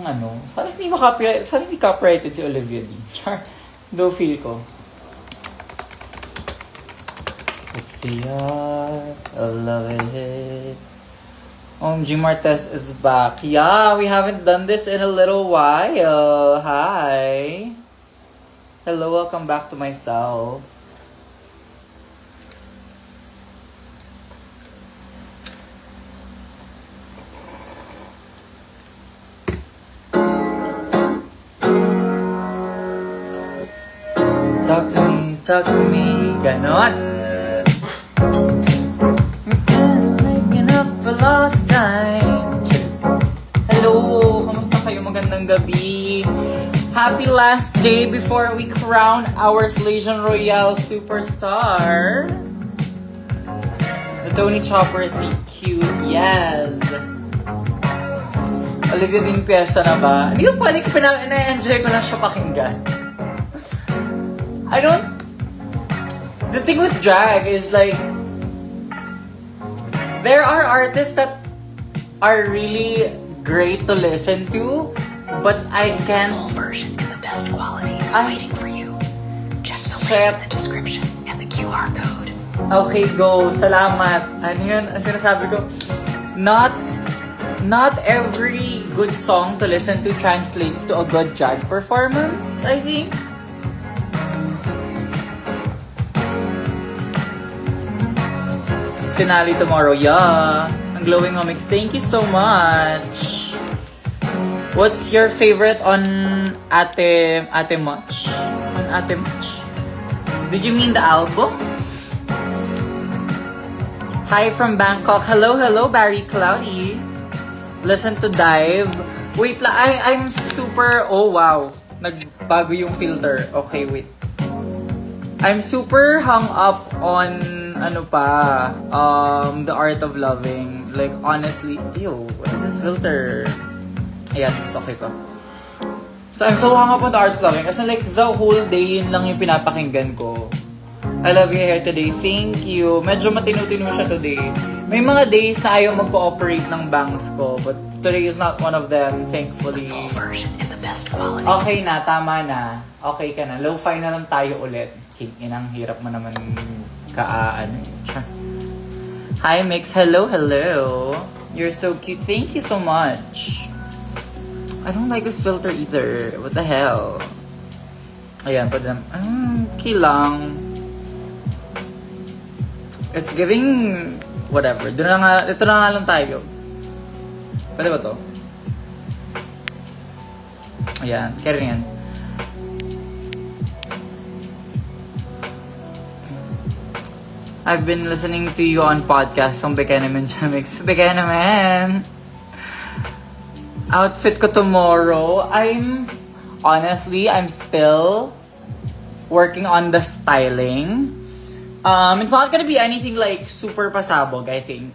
sana hindi copyrighted si Olivia Dean. Char, do feel ko. It's the art of loving. OMG Martes is back. Yeah, we haven't done this in a little while. Hi. Hello, welcome back to myself. Talk to me, ganon. Making up for lost time. Hello, kamusta kayo? Magandang gabi. Happy last day before we crown our Slation Royale superstar. The Tony Chopper CQ, yes. Olivia Dean pyesa na ba? Hindi ko pwede na-enjoy ko lang siya pakinggan. The thing with drag is like, there are artists that are really great to listen to, but I can't. Full version in the best quality is waiting for you. Check the link in the description and the QR code. Okay, go. Salamat. Ano yun? Ang sinasabi ko, not every good song to listen to translates to a good drag performance, I think. Finale tomorrow, yeah. Ang glowing comics, thank you so much. What's your favorite on Ate Much? On Ate Much? Did you mean the album? Hi from Bangkok. Hello, Barry Cloudy. Listen to Dive. Wait lang, I'm super, oh wow. Nagbago yung filter. Okay, wait. I'm super hung up on The Art of Loving. Like, honestly, what is this filter? Ayan, mas okay ko. So, I'm so hung up on The Art of Loving. Kasi like, the whole day, yun lang yung pinapakinggan ko. I love your hair today. Thank you. Medyo matino-tino siya today. May mga days na ayaw mag-cooperate ng bangs ko. But today is not one of them, thankfully. The full version in the best quality. Okay na, tama na. Okay ka na. Lo-fi na lang tayo ulit. Inang hirap mo naman Hi Mix, hello. You're so cute. Thank you so much. I don't like this filter either. What the hell? Ayan, pwede naman. Okay lang. It's giving whatever. Ito na nga lang tayo. Pwede ba to? Ayan, carry yan. I've been listening to you on podcast ng Bekenemen Jamix. Bekenemen! Outfit ko tomorrow. I'm still working on the styling. It's not gonna be anything like super pasabog, I think.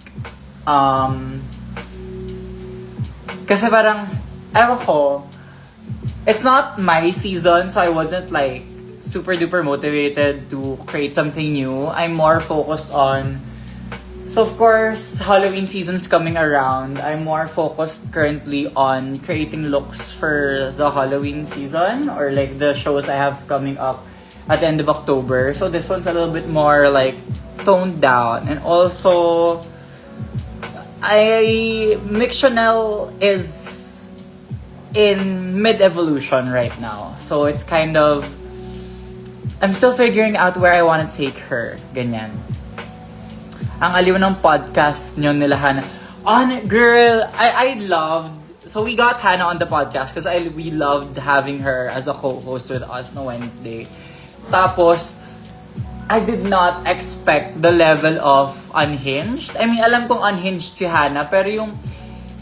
Kasi parang, ewan ko, it's not my season, so I wasn't like super duper motivated to create something new. I'm more focused on, so of course Halloween season's coming around. I'm more focused currently on creating looks for the Halloween season, or like the shows I have coming up at the end of October. So this one's a little bit more like toned down. And also Mix Chanel is in mid-evolution right now, so it's kind of, I'm still figuring out where I want to take her. Ganyan. Ang aliw ng podcast nyo nila Hannah. Girl, I loved, so we got Hannah on the podcast because we loved having her as a co-host with us no Wednesday. Tapos, I did not expect the level of unhinged. I mean, alam kong unhinged si Hannah, pero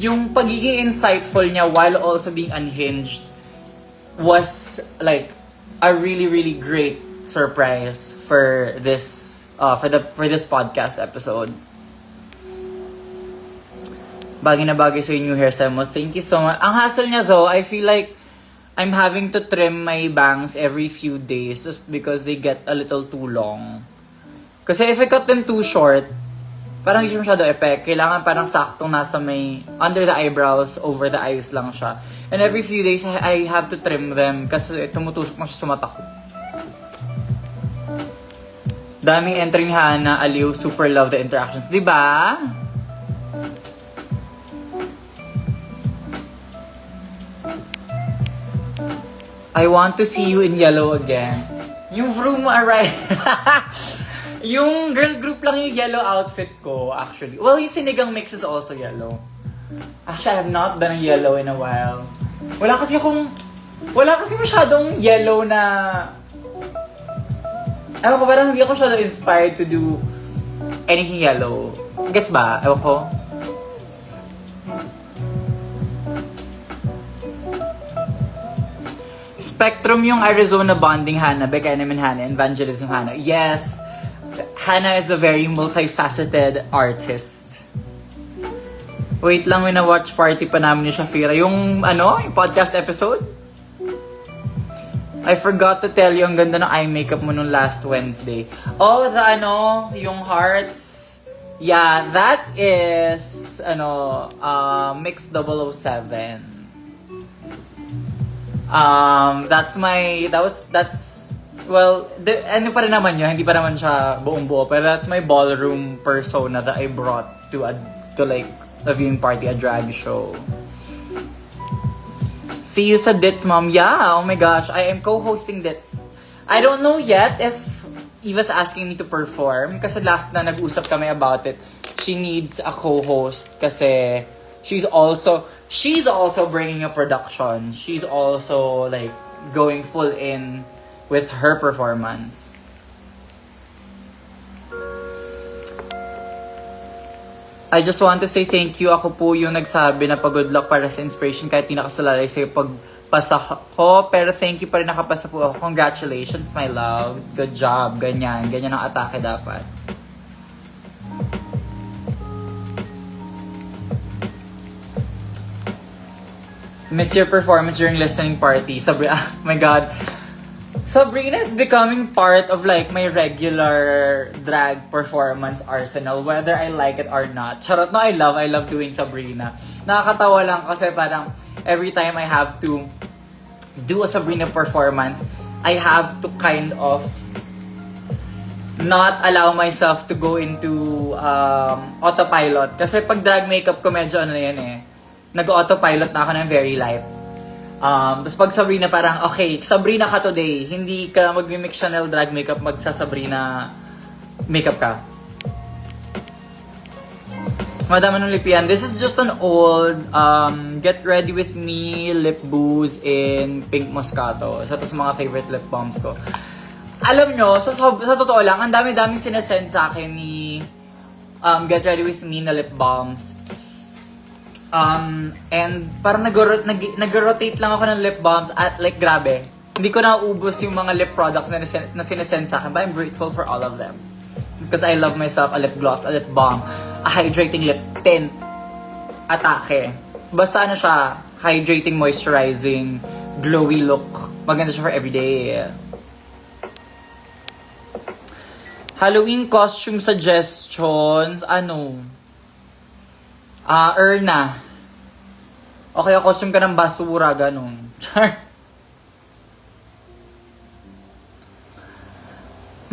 yung pagiging insightful niya while also being unhinged was like a really, really great surprise for this podcast episode. Bagay na bagay sa yung new hairstyle mo. Thank you so much. Ang hassle niya though, I feel like I'm having to trim my bangs every few days just because they get a little too long. Kasi if I cut them too short, parang hindi siya masyado effect. Kailangan parang saktong nasa may, under the eyebrows, over the eyes lang siya. And every few days, I have to trim them kasi tumutusok na siya sa mata ko. Daming entry ni Hana, aliw, super love the interactions. Diba? I want to see you in yellow again. Yung vroom arrive. Yung girl group lang yung yellow outfit ko, actually. Well, yung sinigang mix is also yellow. Actually, I have not done a yellow in a while. Wala kasi masyadong yellow na... Ewan ko, parang hindi ako masyadong inspired to do anything yellow. Gets ba? Ewan ko. Spectrum yung Arizona bonding Hana, Becca and Hana, Evangelism Hana. Yes, Hana is a very multifaceted artist. Wait lang, may na-watch party pa namin ni Shafira. Yung podcast episode? I forgot to tell you, ang ganda ng eye makeup mo nung last Wednesday. Oh, yung hearts. Yeah, that is, Mix 007. Ano pa rin naman yun, hindi pa naman siya buong buo, pero that's my ballroom persona that I brought to a viewing party, a drag show. See you sa Dits, Mom. Yeah, oh my gosh, I am co-hosting Dits. I don't know yet if Eva's asking me to perform, kasi last na nag-usap kami about it, she needs a co-host kasi she's also bringing a production. She's also going full in with her performance. I just want to say thank you. Ako po yung nagsabi na pag-good luck para sa inspiration kahit di nakasalalay sa'yo pagpasa ko. Pero thank you pa rin, nakapasa po ako. Congratulations, my love. Good job. Ganyan ang atake dapat. Miss your performance during listening party. Oh my God. Sabrina is becoming part of my regular drag performance arsenal, whether I like it or not. Charot, no, I love doing Sabrina. Nakakatawa lang kasi parang every time I have to do a Sabrina performance, I have to kind of not allow myself to go into autopilot. Kasi pag drag makeup ko medyo nag-autopilot na ako ng very light. Tapos pag Sabrina parang, okay, Sabrina ka today. Hindi ka mag-mix Chanel drag makeup, magsa-Sabrina makeup ka. Madama ng lipian. This is just an old Get Ready With Me lip booze in Pink Moscato. Isa to sa mga favorite lip balms ko. Alam nyo, sa totoo lang, ang dami-daming sinesend sa akin ni Get Ready With Me na lip balms. And parang nag-rotate lang ako ng lip balms at grabe. Hindi ko naubos yung mga lip products na sinesend sa akin, but I'm grateful for all of them. Because I love myself a lip gloss, a lip balm, a hydrating lip tint, atake. Basta siya, hydrating, moisturizing, glowy look. Maganda siya for everyday. Halloween costume suggestions, Erna. O kaya costume ka ng basura, ganun.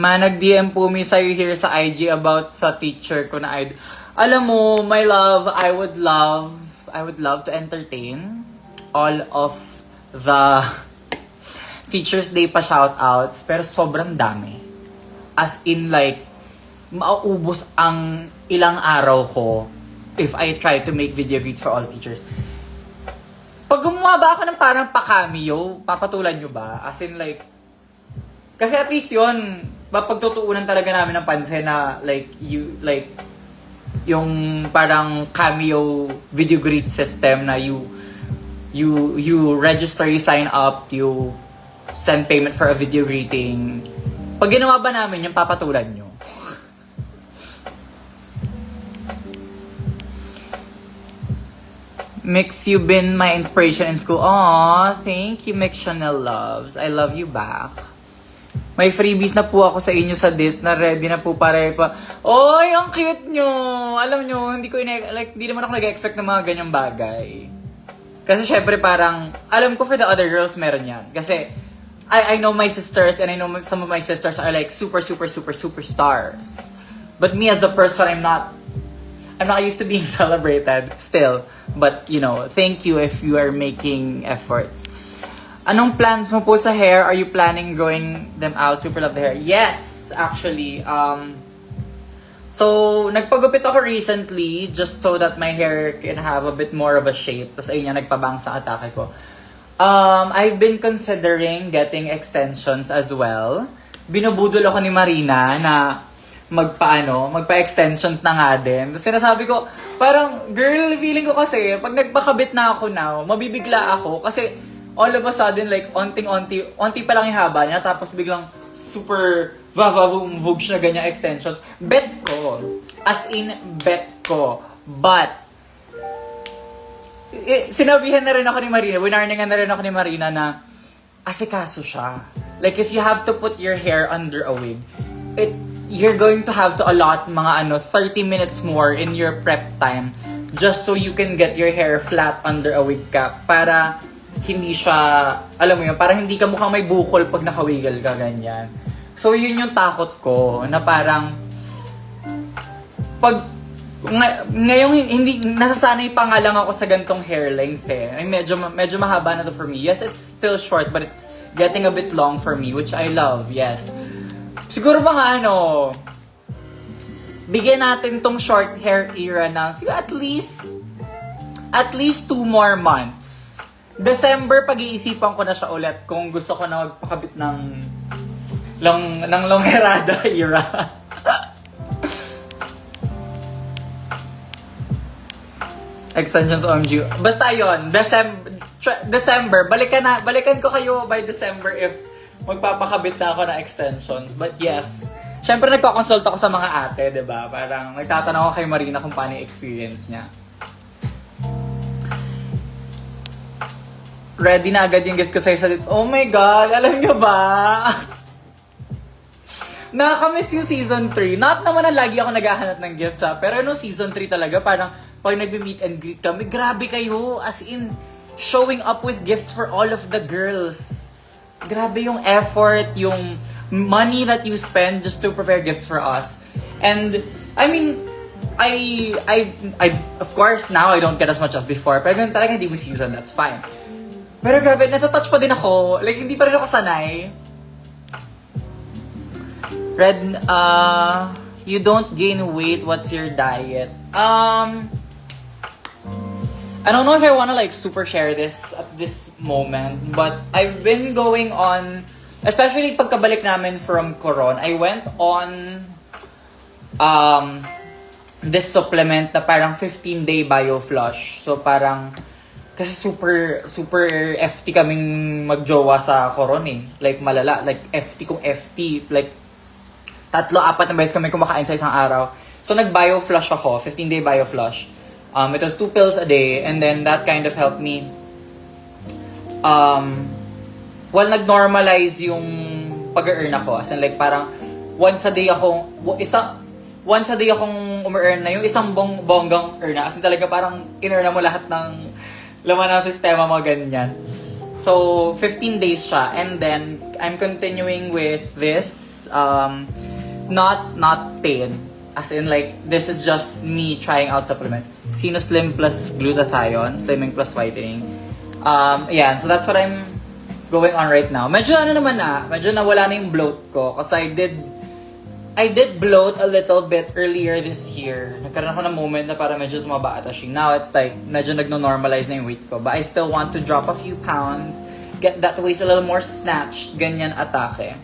Nag-DM po me sa'yo here sa IG about sa teacher ko na alam mo, my love, I would love to entertain all of the Teacher's Day pa shoutouts, pero sobrang dami. As in mauubos ang ilang araw ko if I try to make video greets for all teachers. Pag gumawa ba ako ng parang pa-cameo, papatulan nyo ba? As in kasi at least yun, mapagtutuunan talaga namin ng pansin na yung parang cameo video greet system na you register, you sign up, you send payment for a video greeting. Pag ginawa ba namin yung papatulan nyo? Mix, you been my inspiration in school. Aww, thank you, Mix Chanel loves. I love you back. May freebies na po ako sa inyo sa this na ready na po pare pa. Oy, ang cute nyo! Alam nyo, hindi naman ako nag-expect ng mga ganyang bagay. Kasi syempre parang, alam ko for the other girls meron yan. Kasi, I know my sisters and I know some of my sisters are like super stars. But me as a person, I'm not used to being celebrated still. But, thank you if you are making efforts. Anong plans mo po sa hair? Are you planning growing them out? Super love the hair. Yes, actually. So, nagpagupit ako recently just so that my hair can have a bit more of a shape. Tapos ayun yung nagpabang sa atake ko. I've been considering getting extensions as well. Binubudol ako ni Marina na magpa-extensions na nga din. Tapos sinasabi ko, parang, girl, feeling ko kasi, pag nagpakabit na ako now, mabibigla ako. Kasi, all of a sudden, like, onti pa lang yung haba niya, tapos biglang super vavavum-vugs na ganyang extensions. Bet ko. As in, bet ko. But, sinabihan na rin ako ni Marina, winarningan na rin ako ni Marina na, asikaso siya. Like, if you have to put your hair under a wig, you're going to have to allot mga 30 minutes more in your prep time just so you can get your hair flat under a wig cap para hindi siya, alam mo yun, para hindi ka mukhang may bukol pag nakawigal ka, ganyan. So, yun yung takot ko, na parang, ngayong hindi, nasasanay pa nga lang ako sa gantong hair length eh. Ay, medyo mahaba na to for me. Yes, it's still short, but it's getting a bit long for me, which I love, yes. Siguro mga bigyan natin tong short hair era na at least 2 more months. December, pag-iisipan ko na siya ulit kung gusto ko na magpakabit ng longherada era. Extensions OMG. Basta yon, December, balikan ko kayo by December if magpapakabit na ako ng extensions. But yes, syempre nagko-consult ako sa mga ate, diba? Parang nagtatanong ako kay Marina kung paano yung experience niya. Ready na agad yung gift ko sa'yo sa Dits. Oh my God, alam niyo ba? Nakakamiss yung season 3. Not naman na lagi ako naghahanap ng gifts ha, pero no season 3 talaga, parang pag nagbe-meet and greet kami, grabe kayo. As in, showing up with gifts for all of the girls. Grabe yung effort, yung money that you spend just to prepare gifts for us. And, I mean, I of course, now I don't get as much as before. Pero ganun talaga, hindi mo season, that's fine. Pero grabe, natatouch pa din ako. Like, hindi pa rin ako sanay. Red, you don't gain weight, what's your diet? I don't know if I wanna super share this at this moment, but I've been going on, especially pagkabalik namin from Coron, I went on this supplement na parang 15-day bioflush. So parang, kasi super FT kaming magjowa sa Coron eh. Like malala, like FT kung FT, like 3-4 na beses kami kumakain sa isang araw. So nag-bioflush ako, 15-day bioflush. It was 2 pills a day, and then that kind of helped me nag-normalize yung pag-earn ako. As in like parang once a day akong ume-earn na yung isang bonggang earn na. As in talaga parang in-earn na mo lahat ng laman ng sistema mo, ganyan. So 15 days siya, and then I'm continuing with this not paid. As in like, this is just me trying out supplements. Sino-Slim plus glutathione, slimming plus whitening. Yeah, so that's what I'm going on right now. Medyo medyo nawala na yung bloat ko. Kasi I did bloat a little bit earlier this year. Nagkaroon ako ng moment na para medyo tumaba ata siya. Now it's like, medyo nagno-normalize na yung weight ko. But I still want to drop a few pounds, get that waist a little more snatched, ganyan atake.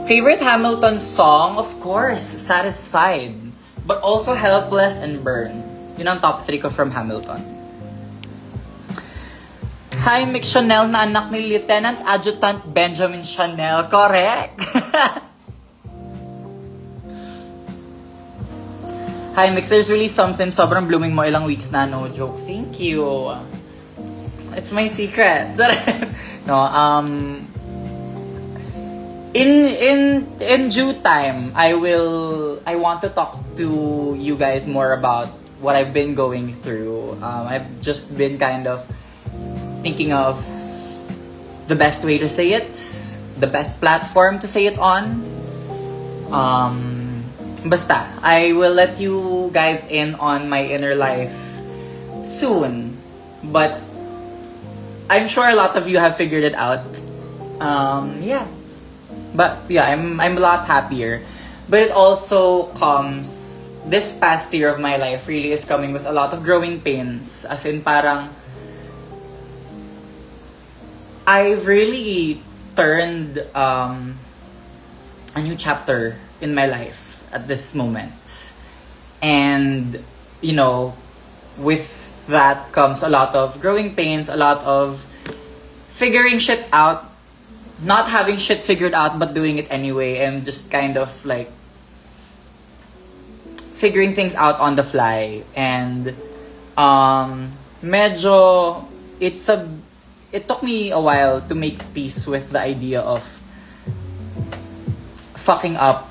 Favorite Hamilton song? Of course, Satisfied. But also Helpless and Burn. Yun ang top 3 ko from Hamilton. Hi, Mick Chanel na anak ni Lieutenant Adjutant Benjamin Chanel. Correct! Hi, Mix. There's really something. Sobrang blooming mo ilang weeks na. No joke. Thank you. It's my secret. No, in due time, I want to talk to you guys more about what I've been going through. I've just been kind of thinking of the best way to say it, the best platform to say it on. Basta, I will let you guys in on my inner life soon. But I'm sure a lot of you have figured it out. Yeah. But yeah, I'm a lot happier. But it also comes, this past year of my life really is coming with a lot of growing pains. As in parang, I've really turned a new chapter in my life at this moment. And, you know, with that comes a lot of growing pains, a lot of figuring shit out, not having shit figured out but doing it anyway, and just kind of like figuring things out on the fly. And medyo it took me a while to make peace with the idea of fucking up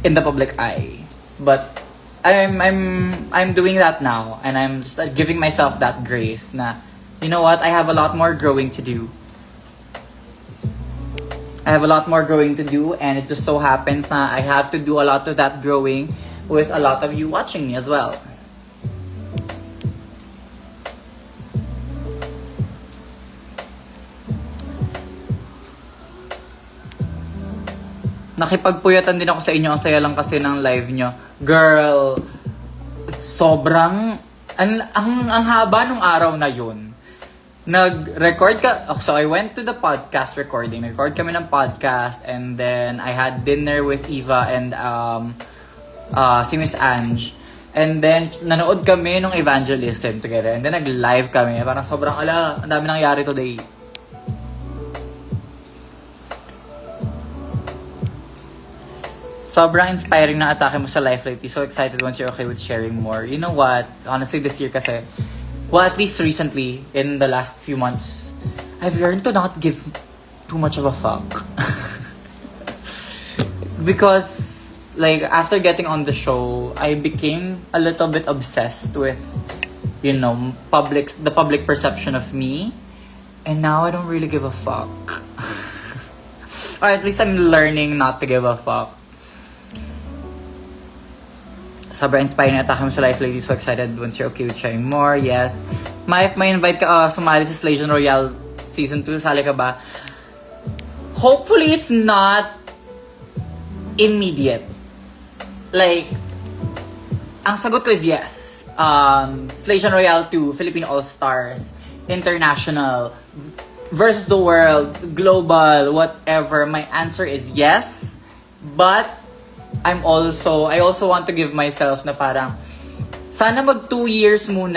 in the public eye. But I'm doing that now, and I'm just giving myself that grace na, you know what, I have a lot more growing to do. I have a lot more growing to do, and it just so happens na I have to do a lot of that growing with a lot of you watching me as well. Nakipagpuyatan din ako sa inyo. Ang saya lang kasi ng live nyo. Girl, sobrang ang haba nung araw na yun. Nag-record ka. So I went to the podcast recording. Record kami ng podcast, and then I had dinner with Eva and si Miss Ange. And then nanood kami ng evangelism together. And then nag-live kami. Parang sobrang ang dami nangyari today. Sobrang inspiring na atake mo sa life lately. So excited once you're okay with sharing more. You know what? Honestly, this year kasi, well, at least recently, in the last few months, I've learned to not give too much of a fuck. Because, like, after getting on the show, I became a little bit obsessed with, you know, the public perception of me. And now I don't really give a fuck. Or at least I'm learning not to give a fuck. Sobrang inspiring na atake mo sa life lady. So excited once you're okay with sharing more. Yes. If may invite ka sumali sa Slation Royale Season 2, sali ka ba? Hopefully it's not immediate. Like, ang sagot ko is yes. Slation Royale 2, Philippine All-Stars, International, versus the world, global, whatever. My answer is yes. But I also want to give myself na parang sana mag 2 years old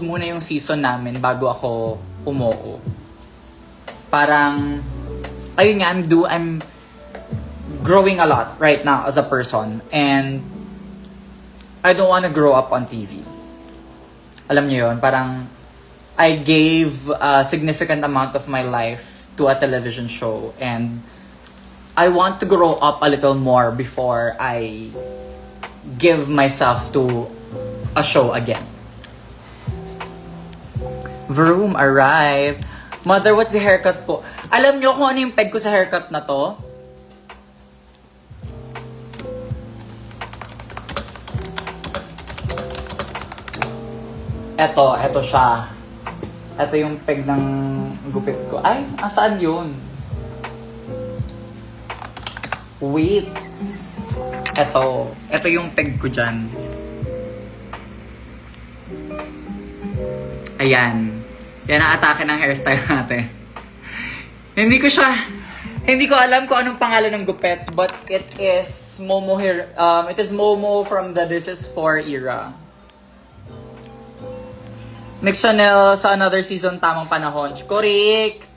muna yung season namin bago ako umuo. Parang ayun nga, I'm growing a lot right now as a person, and I don't want to grow up on TV. Alam niyo yun, parang I gave a significant amount of my life to a television show, and I want to grow up a little more before I give myself to a show again. Vroom arrived. Mother, what's the haircut po? Alam nyo kung ano yung peg ko sa haircut na to? Eto siya. Eto yung peg ng gupit ko. Ay, asaan yun? Wait. Ito yung peg ko dyan. Ayan. Yan ang atake ng hairstyle natin. Hindi ko alam kung anong pangalan ng gupet, but it is Momo here. It is Momo from the This Is 4 era. Nick Chanel sa another season, tamang panahon. Correct!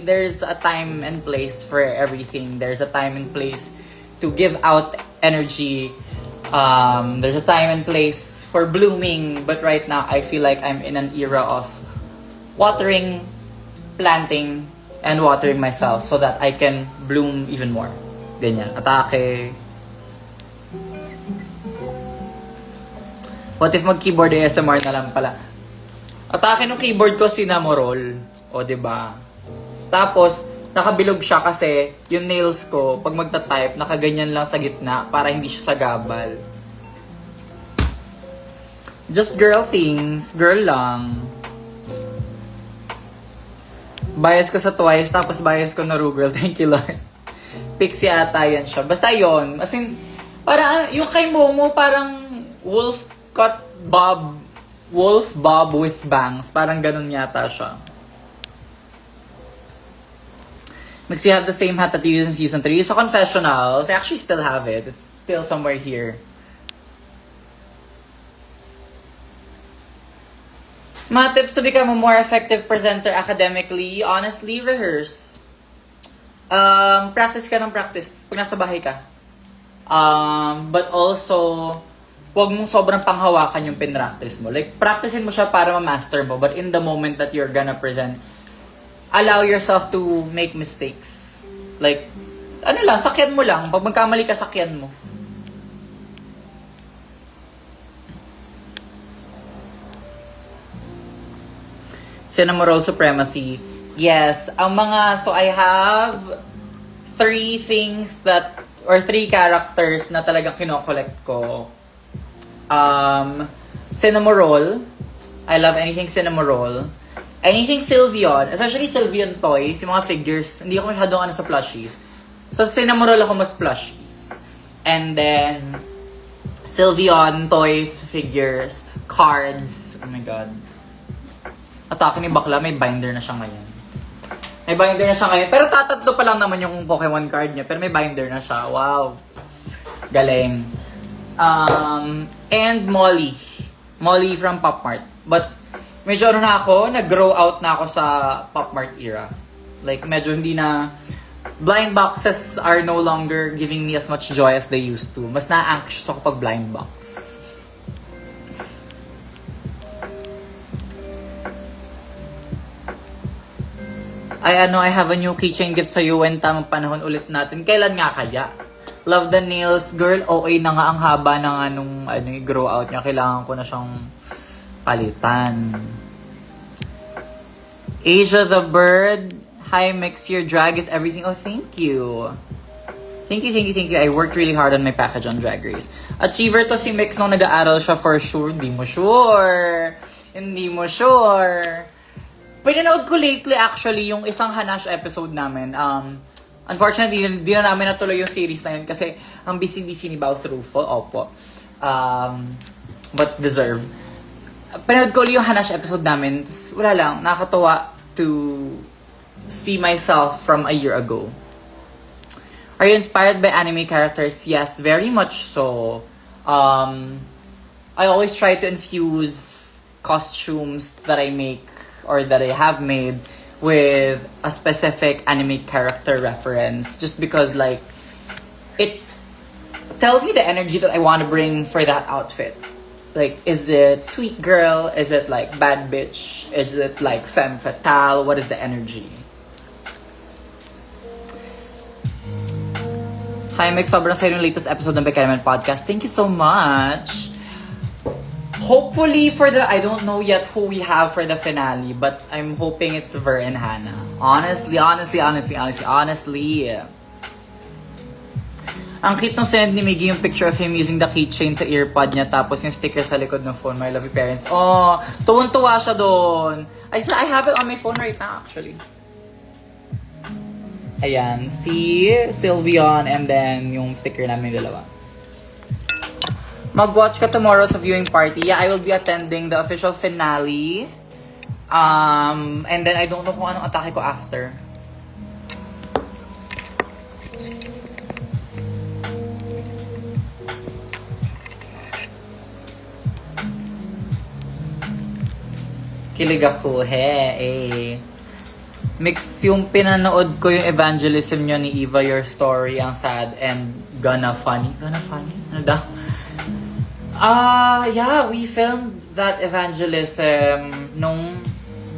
There's a time and place for everything. There's a time and place to give out energy. There's a time and place for blooming. But right now, I feel like I'm in an era of watering, planting, and watering myself so that I can bloom even more. Ganyan. Atake. What if mag-keyboard ASMR na lang pala? Atake ng keyboard ko, Cinnamoroll. O, diba? Tapos, nakabilog siya kasi yung nails ko, pag magta-type, nakaganyan lang sa gitna para hindi siya sagabal. Just girl things. Girl lang. Bias ko sa Twice, tapos bias ko na Rugirl. Thank you, Lord. Pixie ata yan siya. Basta yon. As in, parang, yung kay Momo, parang wolf bob with bangs. Parang ganun yata siya. Makes you have the same hat that you used in season 3. So, confessionals, I actually still have it. It's still somewhere here. Mga tips to become a more effective presenter academically, honestly, rehearse. Practice ka ng practice pag nasa bahay ka. But also, huwag mong sobrang panghawakan yung pinractice mo. Like, practicein mo siya para ma-master mo. But in the moment that you're gonna present, allow yourself to make mistakes. Like, sakyan mo lang. Pag magkamali ka, sakyan mo. Cinnamoroll supremacy. Yes. So I have 3 characters na talagang kinokollect ko. Cinnamoroll. I love anything Cinnamoroll. Anything Sylveon. Especially Sylveon toys. Yung mga figures. Hindi ako masyadong sa plushies. So Cinnamoroll ako mas plushies. And then, Sylveon toys, figures, cards. Oh my God. Atake ni bakla, may binder na siya ngayon. Pero tatatlo pa lang naman yung Pokemon card niya. Pero may binder na siya. Wow. Galing. And Molly. Molly from Pop Mart. But, medyo nag-grow out na ako sa Pop Mart era. Like, medyo hindi na... Blind boxes are no longer giving me as much joy as they used to. Mas na-anxious ako pag blind box. I have a new keychain gift sa'yo when tamang panahon ulit natin. Kailan nga kaya? Love the nails, girl. Okay na nga ang haba ng grow out niya. Kailangan ko na siyang palitan. Asia the Bird. Hi, Mix. Your drag is everything. Oh, thank you. Thank you. I worked really hard on my package on Drag Race. Achiever to si Mix nung nag-aaral siya for sure. Hindi mo sure. Pinanood ko lately actually yung isang Hanash episode namin. Unfortunately, di na namin natuloy yung series na yun kasi ang busy-busy ni Baus Rufo. Opo. But deserve. Pinanood ko ulit yung Hanash episode namin. Wala lang, nakakatawa to see myself from a year ago. Are you inspired by anime characters? Yes, very much so. I always try to infuse costumes that I make or that I have made with a specific anime character reference just because like it tells me the energy that I want to bring for that outfit. Like, is it sweet girl? Is it like bad bitch? Is it like femme fatale? What is the energy? Hi, Mix. Sobrang sa yung latest episode ng Bekenemen Podcast. Thank you so much. Hopefully I don't know yet who we have for the finale, but I'm hoping it's Ver and Hannah. Honestly. Ang cute nung send ni Miggy yung picture of him using the keychain sa earpod niya tapos yung sticker sa likod ng phone. My love you parents. Oh, tuwan-tuwa siya doon. I have it on my phone right now actually. Ayan, si Sylveon and then yung sticker namin dalawa. Mag-watch ka tomorrow sa viewing party. Yeah, I will be attending the official finale. And then I don't know kung anong atake ko after. Kilig ako, Mix yung pinanood ko yung evangelism nyo ni Eva, Your Story, ang sad and gonna funny? Ano daw? Yeah, we filmed that evangelism nung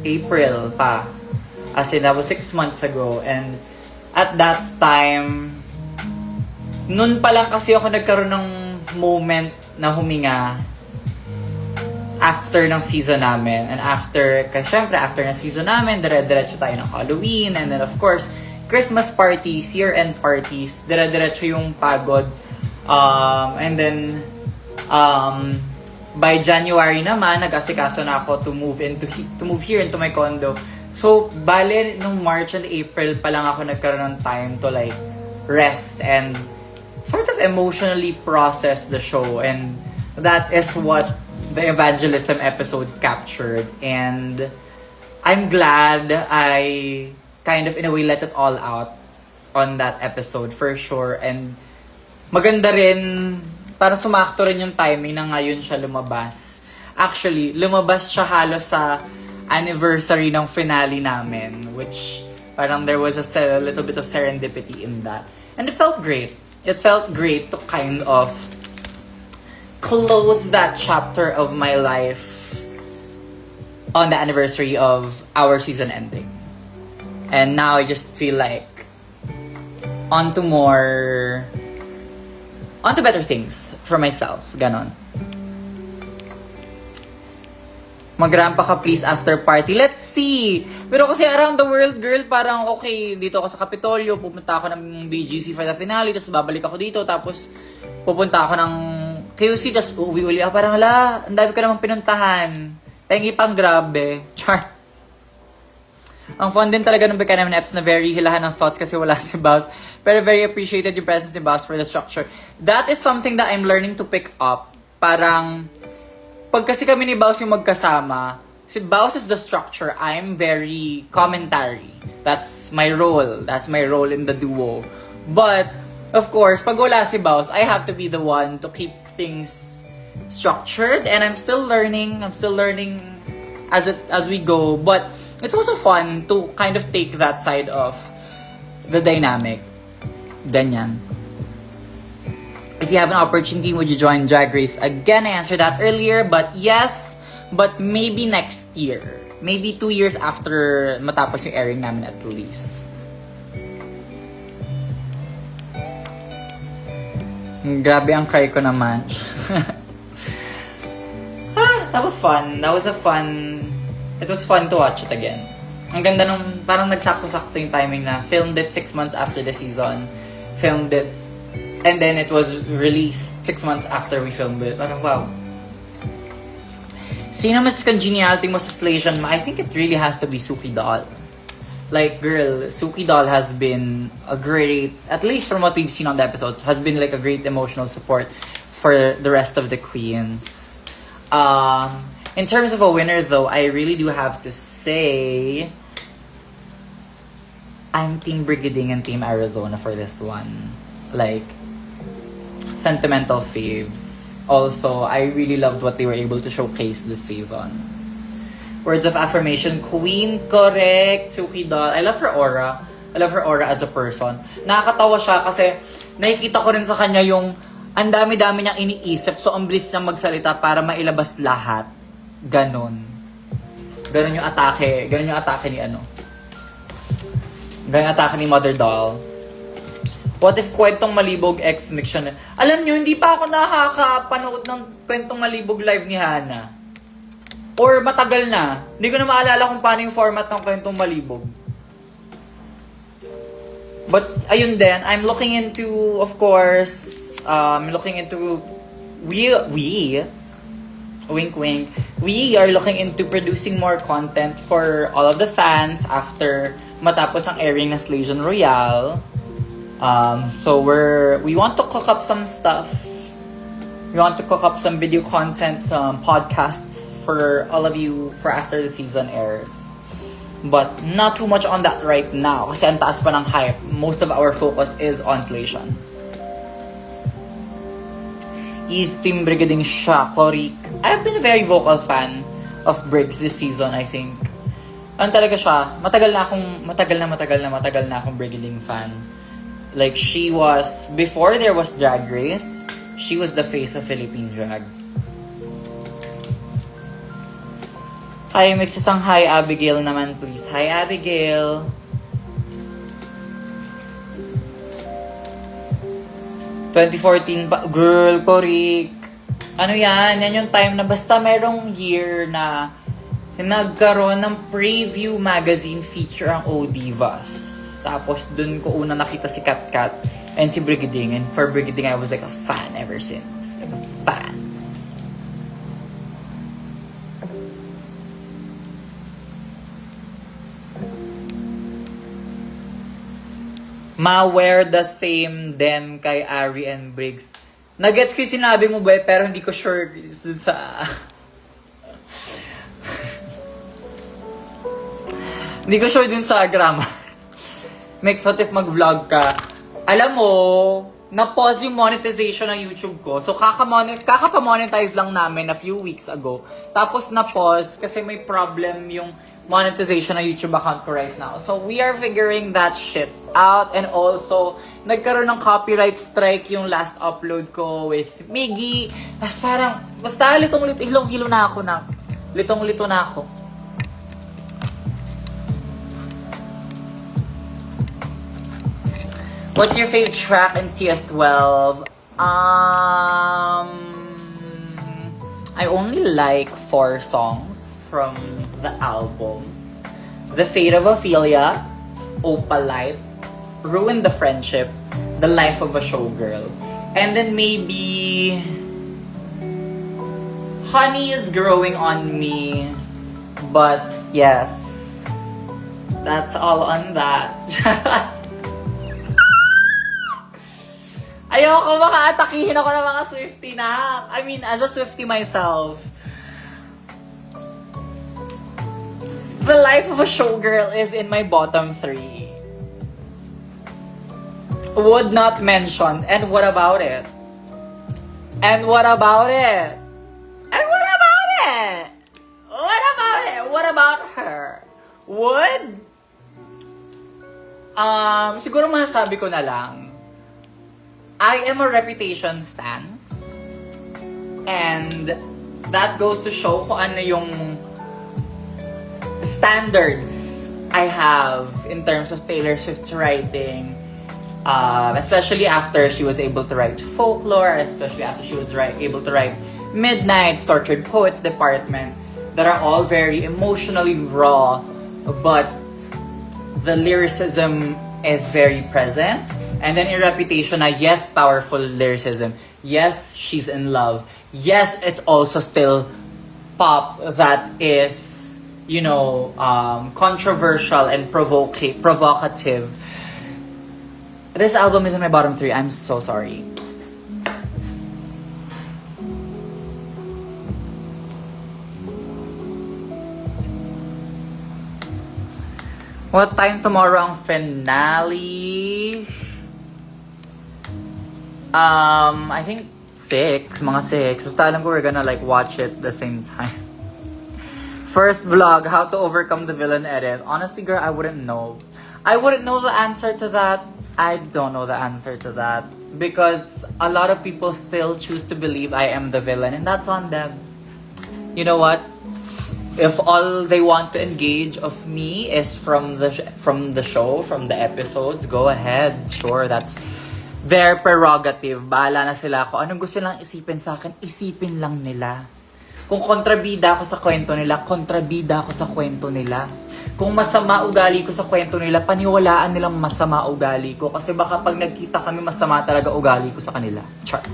April pa. As in, that was 6 months ago. And at that time, nun pa lang kasi ako nagkaroon ng moment na huminga after ng season namin. And after, kasi syempre, after ng season namin, dire-diretso tayo ng Halloween. And then, of course, Christmas parties, year-end parties, dire-diretso yung pagod. And then, by January naman, nag-asikaso na ako to move here into my condo. So, bale, nung March and April pa lang ako nagkaroon ng time to like rest and sort of emotionally process the show. And that is what the evangelism episode captured. And I'm glad I kind of in a way let it all out on that episode for sure. And maganda rin, para sumakto rin yung timing na ngayon siya lumabas. Actually, lumabas siya halos sa anniversary ng finale namin, which parang there was a little bit of serendipity in that. And it felt great. It felt great to kind of close that chapter of my life on the anniversary of our season ending. And now I just feel like onto better things for myself. Ganon. Magrampa ka please after party. Let's see! Pero kasi around the world, girl, parang okay, dito ako sa Capitolio, pupunta ako ng BGC for the finale, tapos babalik ako dito, tapos pupunta ako ng QC, tapos uwi uli ako. Parang, ang dami ko namang pinuntahan. Pengi pang grabe. Char. Ang fun din talaga ng Beka namin apps na very hilahan ng thoughts kasi wala si Baus. Pero very appreciated yung presence ni Baus for the structure. That is something that I'm learning to pick up. Parang, pag kasi kami ni Baus yung magkasama, si Baus is the structure. I'm very commentary. That's my role. That's my role in the duo. But, of course, pag wala si Baus, I have to be the one to keep things structured. And I'm still learning. As we go. But, it's also fun to kind of take that side of the dynamic. Ganyan. If you have an opportunity, would you join Drag Race again? I answered that earlier, but yes, but maybe next year. Maybe 2 years after matapos yung airing namin at least. Grabe ang cry ko naman. That was fun. It was fun to watch it again. Ang ganda nung, parang nagsakto-sakto yung timing na filmed it 6 months after the season. Filmed it. And then it was released 6 months after we filmed it. Parang wow. Sino mas congeniality mo sa Slaytion? I think it really has to be Suki Doll. Like, girl, Suki Doll has been a great, at least from what we've seen on the episodes, has been like a great emotional support for the rest of the queens. In terms of a winner though, I really do have to say I'm Team Brigading and Team Arizona for this one. Like, sentimental faves. Also, I really loved what they were able to showcase this season. Words of affirmation, Queen, correct. Suki Doll. I love her aura. I love her aura as a person. Nakakatawa siya kasi nakikita ko rin sa kanya yung ang dami-dami niyang iniisip. So, ang bilis niyang magsalita para mailabas lahat. Ganon. Ganon yung atake. Ganon yung atake ni ano. Ganon yung atake ni Mother Doll. What if Kwentong Malibog X mix siya na? Alam nyo, hindi pa ako nakakapanood ng Kwentong Malibog live ni Hana. Or matagal na. Hindi ko na maalala kung paano yung format ng Kwentong Malibog. But, ayun din, I'm looking into, of course, wink wink, we are looking into producing more content for all of the fans after matapos ang airing na Slaytion Royale. So we want to cook up some stuff. We want to cook up some video content, some podcasts for all of you for after the season airs. But not too much on that right now kasi ang taas pa ng hype. Most of our focus is on Slaytion. He's Team Brigading siya, Korik. I've been a very vocal fan of Briggs this season, I think. Ano talaga siya, matagal na akong Brigading fan. Like, she was, before there was Drag Race, she was the face of Philippine drag. Hi, mix isang hi, Abigail naman, please. Hi, Abigail. ...2014 pa. Girl, Korik. Ano yan? Yan yung time na basta merong year na nagkaroon ng preview magazine feature ang O-Divas. Tapos dun ko una nakita si Kat Kat and si Brigading. And for Brigading, I was like a fan ever since. Like a fan. Ma-wear the same din kay Ari and Briggs. Nagets ko yung sinabi mo ba, pero hindi ko sure sa... hindi ko sure dun sa grammar. Mix, what if mag-vlog ka? Alam mo, na-pause yung monetization ng YouTube ko. So, kaka-monetize lang namin a few weeks ago. Tapos na-pause kasi may problem yung monetization ng YouTube account ko right now. So, we are figuring that shit out. And also, nagkaroon ng copyright strike yung last upload ko with Miggy. Tapos parang, basta hilong-hilo na ako na. Litong-lito na ako. What's your favorite track in TS12? I only like 4 songs from the album. The Fate of Ophelia, Opalite, Ruin the Friendship, The Life of a Showgirl. And then maybe Honey is Growing on Me. But yes, that's all on that. Ayoko, baka atakihin ako ng mga Swiftie na. I mean, as a Swiftie myself. The Life of a Showgirl is in my bottom 3. Would not mention. And what about it? And what about it? And what about it? What about it? What about her? Would? Siguro masasabi ko na lang, I am a Reputation stan. And that goes to show kung ano yung standards I have in terms of Taylor Swift's writing. Especially after she was able to write Folklore, especially after she was able to write Midnight's Tortured Poets Department, that are all very emotionally raw, but the lyricism is very present. And then in Reputation, yes, powerful lyricism. Yes, she's in love. Yes, it's also still pop that is, controversial and provocative. This album is in my bottom 3. I'm so sorry. What time tomorrow ang finale? I think 6, mga 6. Basta alam ko we're gonna watch it the same time. First vlog, how to overcome the villain edit. Honestly, girl, I wouldn't know. I wouldn't know the answer to that. I don't know the answer to that. Because a lot of people still choose to believe I am the villain, and that's on them. You know what? If all they want to engage of me is from the show, from the episodes, go ahead. Sure, that's their prerogative. Bahala na sila. Kung anong gusto nilang isipin sa akin, isipin lang nila. Kung kontrabida ako sa kwento nila, kontrabida ako sa kwento nila. Kung masama ugali ko sa kwento nila, paniwalaan nilang masama ugali ko. Kasi baka pag nagkita kami, masama talaga ugali ko sa kanila. Char.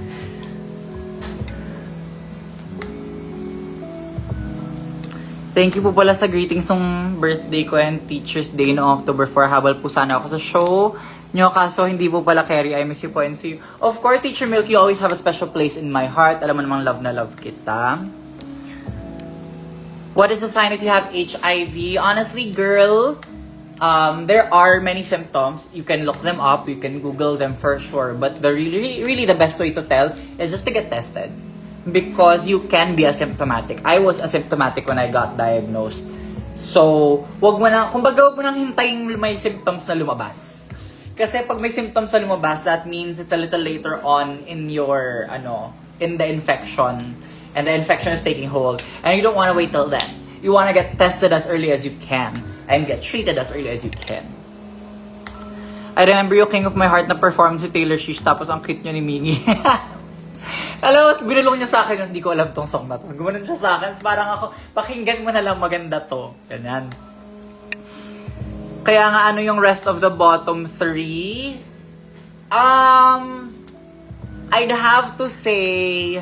Thank you po pala sa greetings nung birthday ko and Teacher's Day noong October 4. Habal po sana ako sa show nyo, kaso hindi po pala Kerry. I miss you po and see you. Of course, Teacher Milk, you always have a special place in my heart. Alam mo namang love na love kita. What is the sign that you have HIV? Honestly, girl, there are many symptoms. You can look them up. You can Google them for sure. But the really the best way to tell is just to get tested. Because you can be asymptomatic. I was asymptomatic when I got diagnosed. So, wag mo nang hintayin may symptoms na lumabas. Kasi pag may symptoms na lumabas, that means it's a little later on in in the infection. And the infection is taking hold. And you don't want to wait till then. You want to get tested as early as you can and get treated as early as you can. I remember yung King of My Heart na perform si Taylor Swift tapos ang cute niya ni Minnie. Alam mo, binulong niya sa akin, hindi ko alam tong song na to. Gumanon siya sa akin, parang ako, pakinggan mo na lang, maganda to. Ganyan. Kaya nga, ano yung rest of the bottom 3? I'd have to say...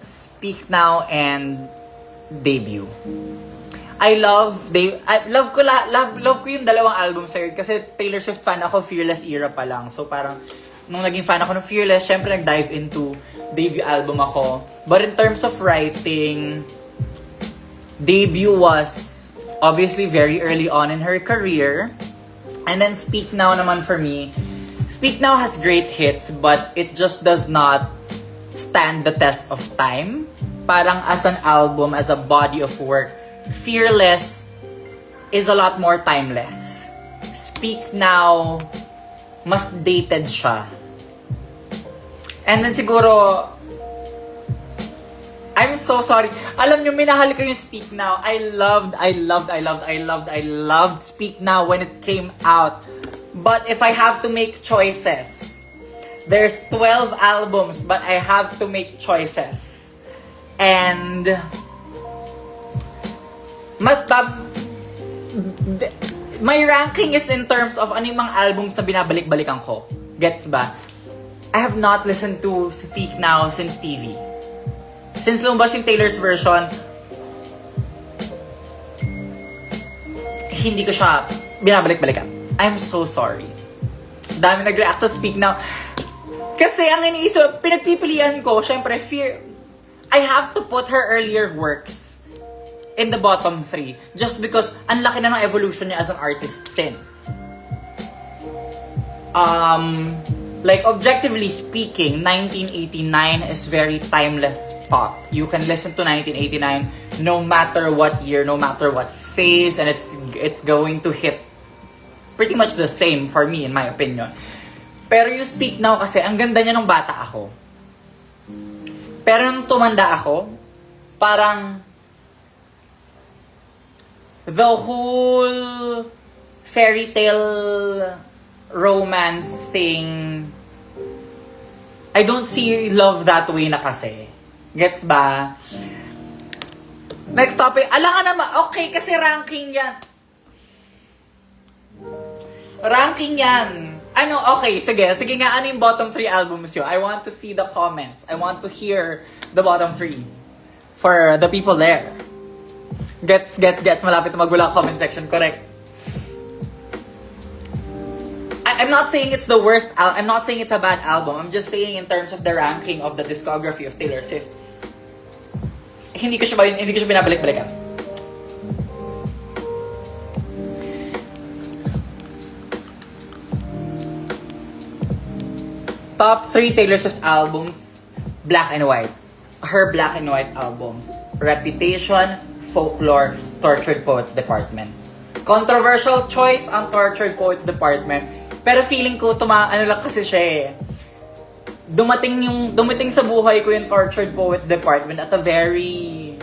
Speak Now and Debut. I love ko yung dalawang album sa'yo kasi Taylor Swift fan ako, Fearless era pa lang. So parang nung naging fan ako ng Fearless, syempre nag-dive into debut album ako. But in terms of writing, Debut was obviously very early on in her career. And then Speak Now naman for me, Speak Now has great hits but it just does not stand the test of time. Parang as an album, as a body of work, Fearless is a lot more timeless. Speak Now, mas dated siya. And then siguro, I'm so sorry. Alam niyo, minahal ko yung Speak Now. I loved Speak Now when it came out. But if I have to make choices, there's 12 albums, but I have to make choices. And my ranking is in terms of ano yung mga albums na binabalik-balikan ko. Gets ba? I have not listened to Speak Now since TV. Since lumabas yung Taylor's version, hindi ko siya binabalik-balikan. I'm so sorry. Dami nag-react sa Speak Now. Kasi ang iniisip, pinagpipilian ko, syempre, I have to put her earlier works in the bottom 3 just because ang laki na ng evolution niya as an artist since. Like objectively speaking, 1989 is very timeless pop. You can listen to 1989 no matter what year, no matter what phase, and it's going to hit pretty much the same for me in my opinion. Pero you Speak Now kasi ang ganda niya nung bata ako. Pero nung tumanda ako, parang the whole fairy tale romance thing, I don't see love that way na kasi. Gets ba? Next topic. Alangan naman, okay, kasi ranking yan. Ranking yan. Ano, okay, sige nga, ano yung bottom 3 albums yun? I want to see the comments. I want to hear the bottom 3 for the people there. Gets. Malapit na magwala comment section. Correct. I'm not saying it's the worst. I'm not saying it's a bad album. I'm just saying in terms of the ranking of the discography of Taylor Swift, hindi ko siya binabalik-balikan. Top 3 Taylor Swift albums, Black and White. Her Black and White albums. Reputation, Folklore, Tortured Poets Department. Controversial choice ang Tortured Poets Department. Pero feeling ko, ano lang kasi siya eh. Dumating sa buhay ko yung Tortured Poets Department at a very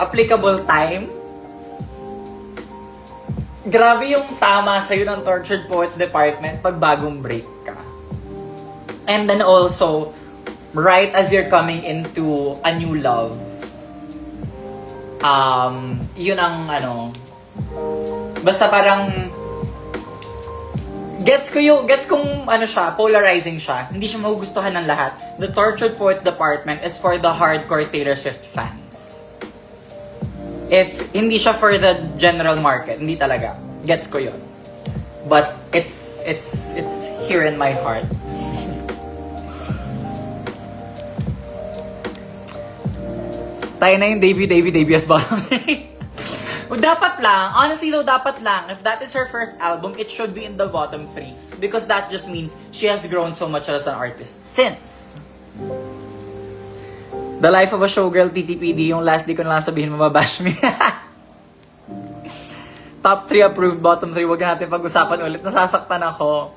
applicable time. Grabe yung tama sa'yo ng Tortured Poets Department pag bagong break ka. And then also, right as you're coming into a new love, yun ang basta parang gets kong siya, polarizing siya. Hindi siya magugustuhan ng lahat. The Tortured Poets Department is for the hardcore Taylor Swift fans. If hindi siya for the general market, hindi talaga. Gets ko yun. But it's here in my heart. Tayo na yung debut as bottom 3. Dapat lang. Honestly though, dapat lang. If that is her first album, it should be in the bottom 3. Because that just means she has grown so much as an artist since. The Life of a Showgirl, TTPD. Yung last, di ko na lang sabihin, mababash me. Top 3 approved, bottom 3. Huwag natin pag-usapan ulit. Nasasaktan ako.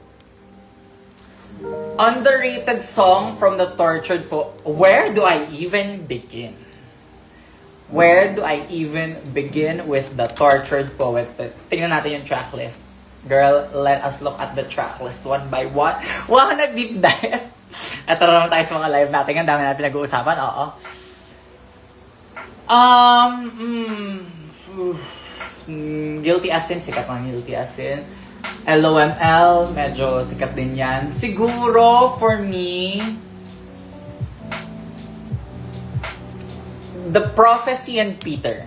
Underrated song from the Tortured Po. Where do I even begin? Where do I even begin with the Tortured Poets? Tingnan natin yung tracklist. Girl, let us look at the tracklist one by one. Wow, nag-deep dive. Ito naman tayo sa mga live natin. Ang dami natin nag-uusapan. Oo. Guilty as Sin. Sikat ng Guilty as Sin. LOML. Medyo sikat din yan. Siguro, for me, The Prophecy and Peter.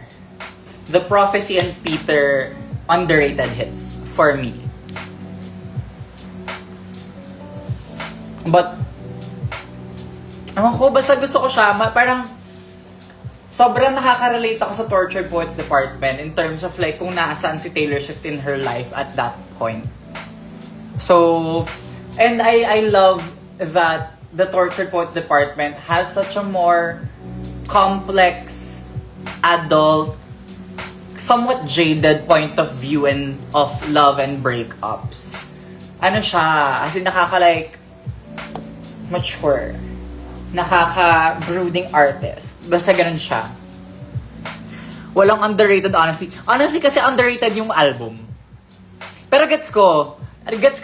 The Prophecy and Peter underrated hits for me. But, basta gusto ko siya. Parang, sobrang nakaka-relate ako sa Tortured Poets Department in terms of like kung nasaan si Taylor Swift in her life at that point. So, and I love that the Tortured Poets Department has such a more complex, adult, somewhat jaded point of view and of love and breakups. Ano siya, as in nakaka-like mature, nakaka-brooding artist. Basta ganun siya. Walang underrated, honestly. Honestly, kasi underrated yung album. Pero gets ko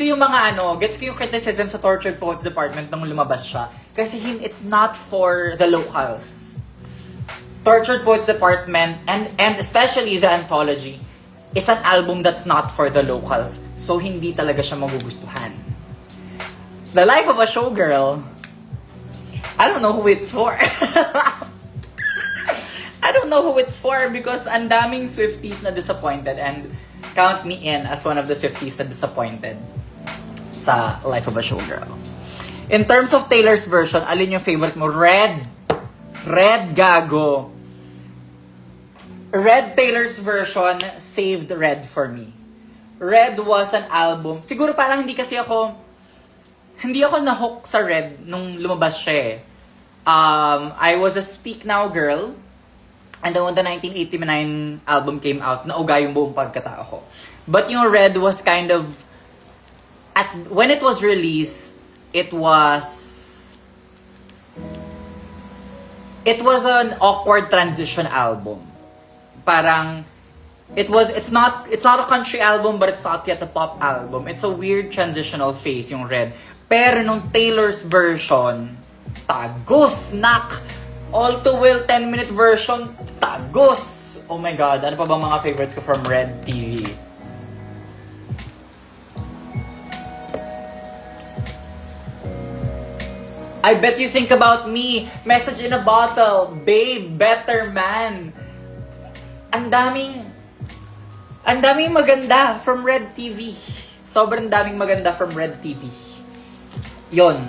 yung mga gets ko yung criticism sa Tortured Poets Department nung lumabas siya. Kasi it's not for the locals. Tortured Poets Department and especially the anthology is an album that's not for the locals. So hindi talaga siya magugustuhan. The Life of a Showgirl, I don't know who it's for. I don't know who it's for because ang daming Swifties na disappointed and count me in as one of the Swifties na disappointed sa Life of a Showgirl. In terms of Taylor's version, alin yung favorite mo? Red, gago. Red, Taylor's version saved Red for me. Red was an album. Siguro parang hindi ako na-hook sa Red nung lumabas siya eh. I was a Speak Now girl. And then when the 1989 album came out, nauga yung buong pagkatao ko. But yung Red was kind of... when it was released, it was an awkward transition album. Parang it's not a country album but it's not yet a pop album. It's a weird transitional phase yung Red. Pero nung Taylor's version, tagos, nak. All Too Well 10-minute version, tagos. Oh my god, ano pa bang mga favorites ko from Red TV? I Bet You Think About Me, Message in a Bottle, Babe, Better Man. Ang daming maganda from Red TV. Sobrang daming maganda from Red TV. Yon.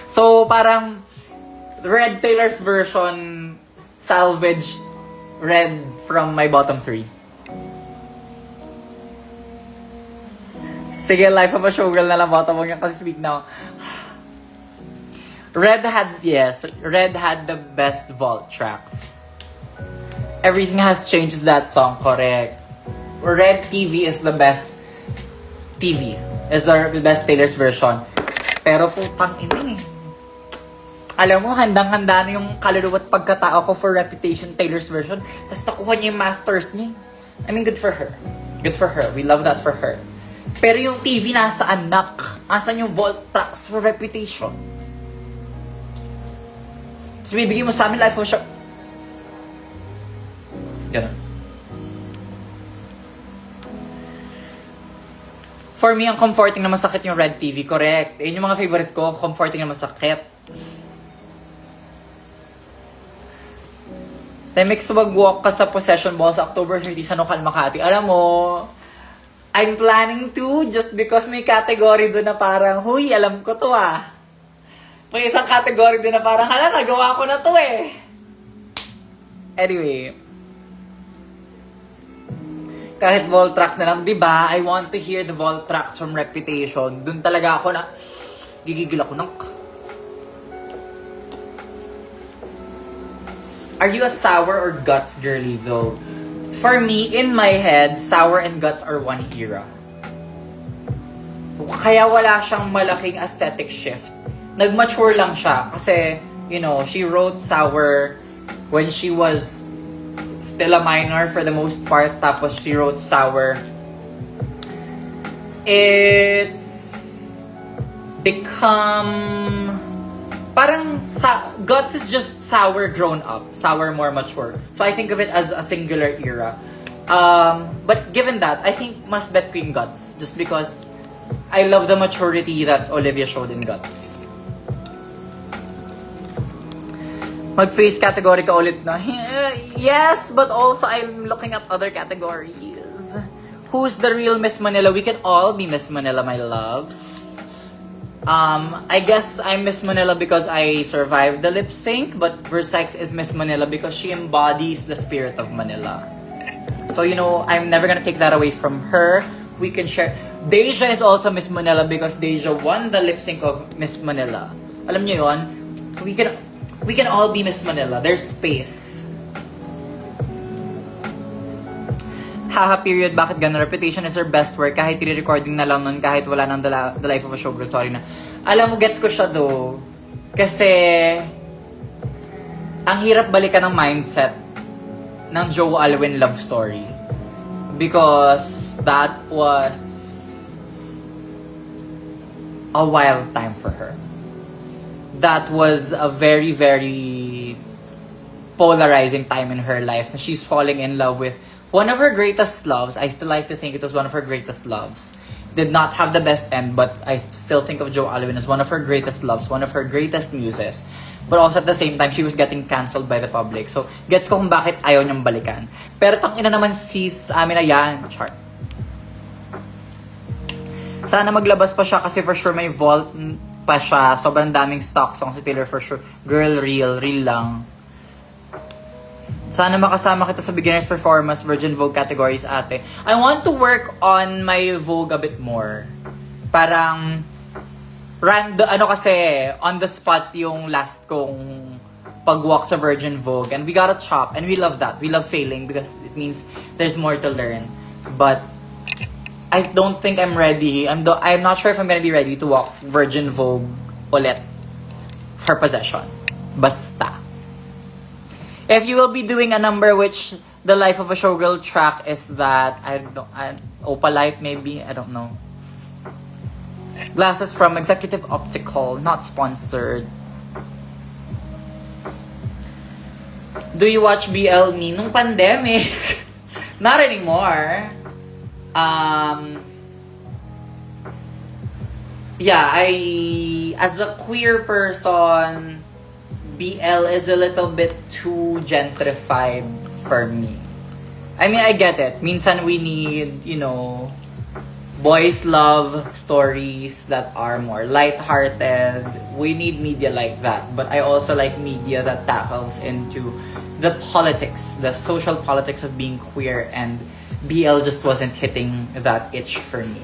So, parang Red Taylor's version salvaged Red from my bottom 3. Sige, Life of a Showgirl na lang bottom mo niya kasi Speak Now. Red had the best vault tracks. Everything Has Changed is that song, correct. Red TV is the best TV. Is the best Taylor's version. Pero putang ina eh. Alam mo, handang-handa na yung kaluluwa at pagkatao ko for Reputation Taylor's version. Tapos nakuha niya yung masters niya. I mean, good for her. Good for her. We love that for her. Pero yung TV nasa anak. Asan yung vault tracks for Reputation? So, bibigyan mo sa amin Life of a Show. Ganun. For me, ang comforting na masakit yung Red TV. Correct. Yun yung mga favorite ko. Comforting na masakit. Temix, wag-walk ka sa Possession Ball sa October 30 sa Nukal, Makati. Alam mo, I'm planning to just because may category doon na parang, huy, alam ko to ah. May isang category doon na parang, hala, nagawa ko na to eh. Anyway, kahit vault tracks na lang, diba? I want to hear the vault tracks from Reputation. Doon talaga ako na, gigigil ako ng... Are you a Sour or Guts girly though? For me, in my head, Sour and Guts are one era. kaya wala siyang malaking aesthetic shift. Nag-mature lang siya kasi, you know, she wrote Sour when she was still a minor for the most part, tapos she wrote Sour. It's become parang Guts is just Sour grown up, Sour more mature. So I think of it as a singular era. But given that, I think mas bet ko yung Guts just because I love the maturity that Olivia showed in Guts. Mag-face category ka ulit na. Yes, but also I'm looking at other categories. Who's the real Miss Manila? We can all be Miss Manila, my loves. I guess I'm Miss Manila because I survived the lip sync, but Versace is Miss Manila because she embodies the spirit of Manila. So, you know, I'm never gonna take that away from her. We can share. Deja is also Miss Manila because Deja won the lip sync of Miss Manila. Alam niyo yun? We can all be Miss Manila. There's space. Haha, period. Bakit ganun? Reputation is her best work. Kahit re-recording na lang nun, kahit wala nang The Life of a Showgirl. Sorry na. Alam mo, gets ko siya though. Kasi, ang hirap balikan ng mindset ng Joe Alwyn love story. Because that was a wild time for her. That was a very, very polarizing time in her life. She's falling in love with one of her greatest loves. I still like to think it was one of her greatest loves. Did not have the best end, but I still think of Jo Alwyn as one of her greatest loves, one of her greatest muses. But also at the same time, she was getting cancelled by the public. So, gets ko kung bakit ayaw niyang balikan. Pero tang ina naman sis, amin na yan. Chart. Sana maglabas pa siya kasi for sure may vault pa siya. Sobrang daming stock songs si Taylor for sure. Girl, real lang. Sana makasama kita sa beginner's performance Virgin Vogue categories, ate. I want to work on my Vogue a bit more. Parang kasi on the spot yung last kong pag-walk sa Virgin Vogue, and we got a chop, and we love that. We love failing because it means there's more to learn. But I don't think I'm ready. I'm not sure if I'm gonna be ready to walk Virgin Vogue ulit for possession. Basta. If you will be doing a number which the Life of a Showgirl track is that, Opalite maybe, I don't know. Glasses from Executive Optical, not sponsored. Do you watch BL Me? Nung pandemic. Not anymore. As a queer person, BL is a little bit too gentrified for me. I mean, I get it. Minsan we need, boys love stories that are more lighthearted. We need media like that. But I also like media that tackles into the politics, the social politics of being queer, and BL just wasn't hitting that itch for me.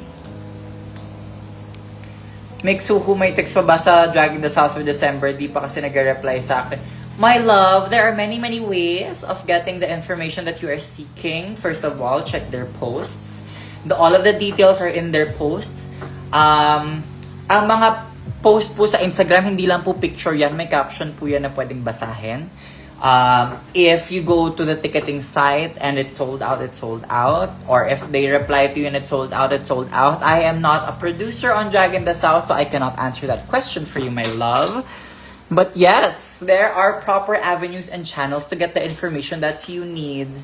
Mixuhu, may text pa ba sa Drag in the South for December? Di pa kasi nag-reply sa akin. My love, there are many ways of getting the information that you are seeking. First of all, check their posts. All of the details are in their posts. Ang mga post po sa Instagram, hindi lang po picture yan. May caption po yan na pwedeng basahin. If you go to the ticketing site and it's sold out, it's sold out. Or if they reply to you and it's sold out, it's sold out. I am not a producer on Drag in the South, so I cannot answer that question for you, my love. But yes, there are proper avenues and channels to get the information that you need.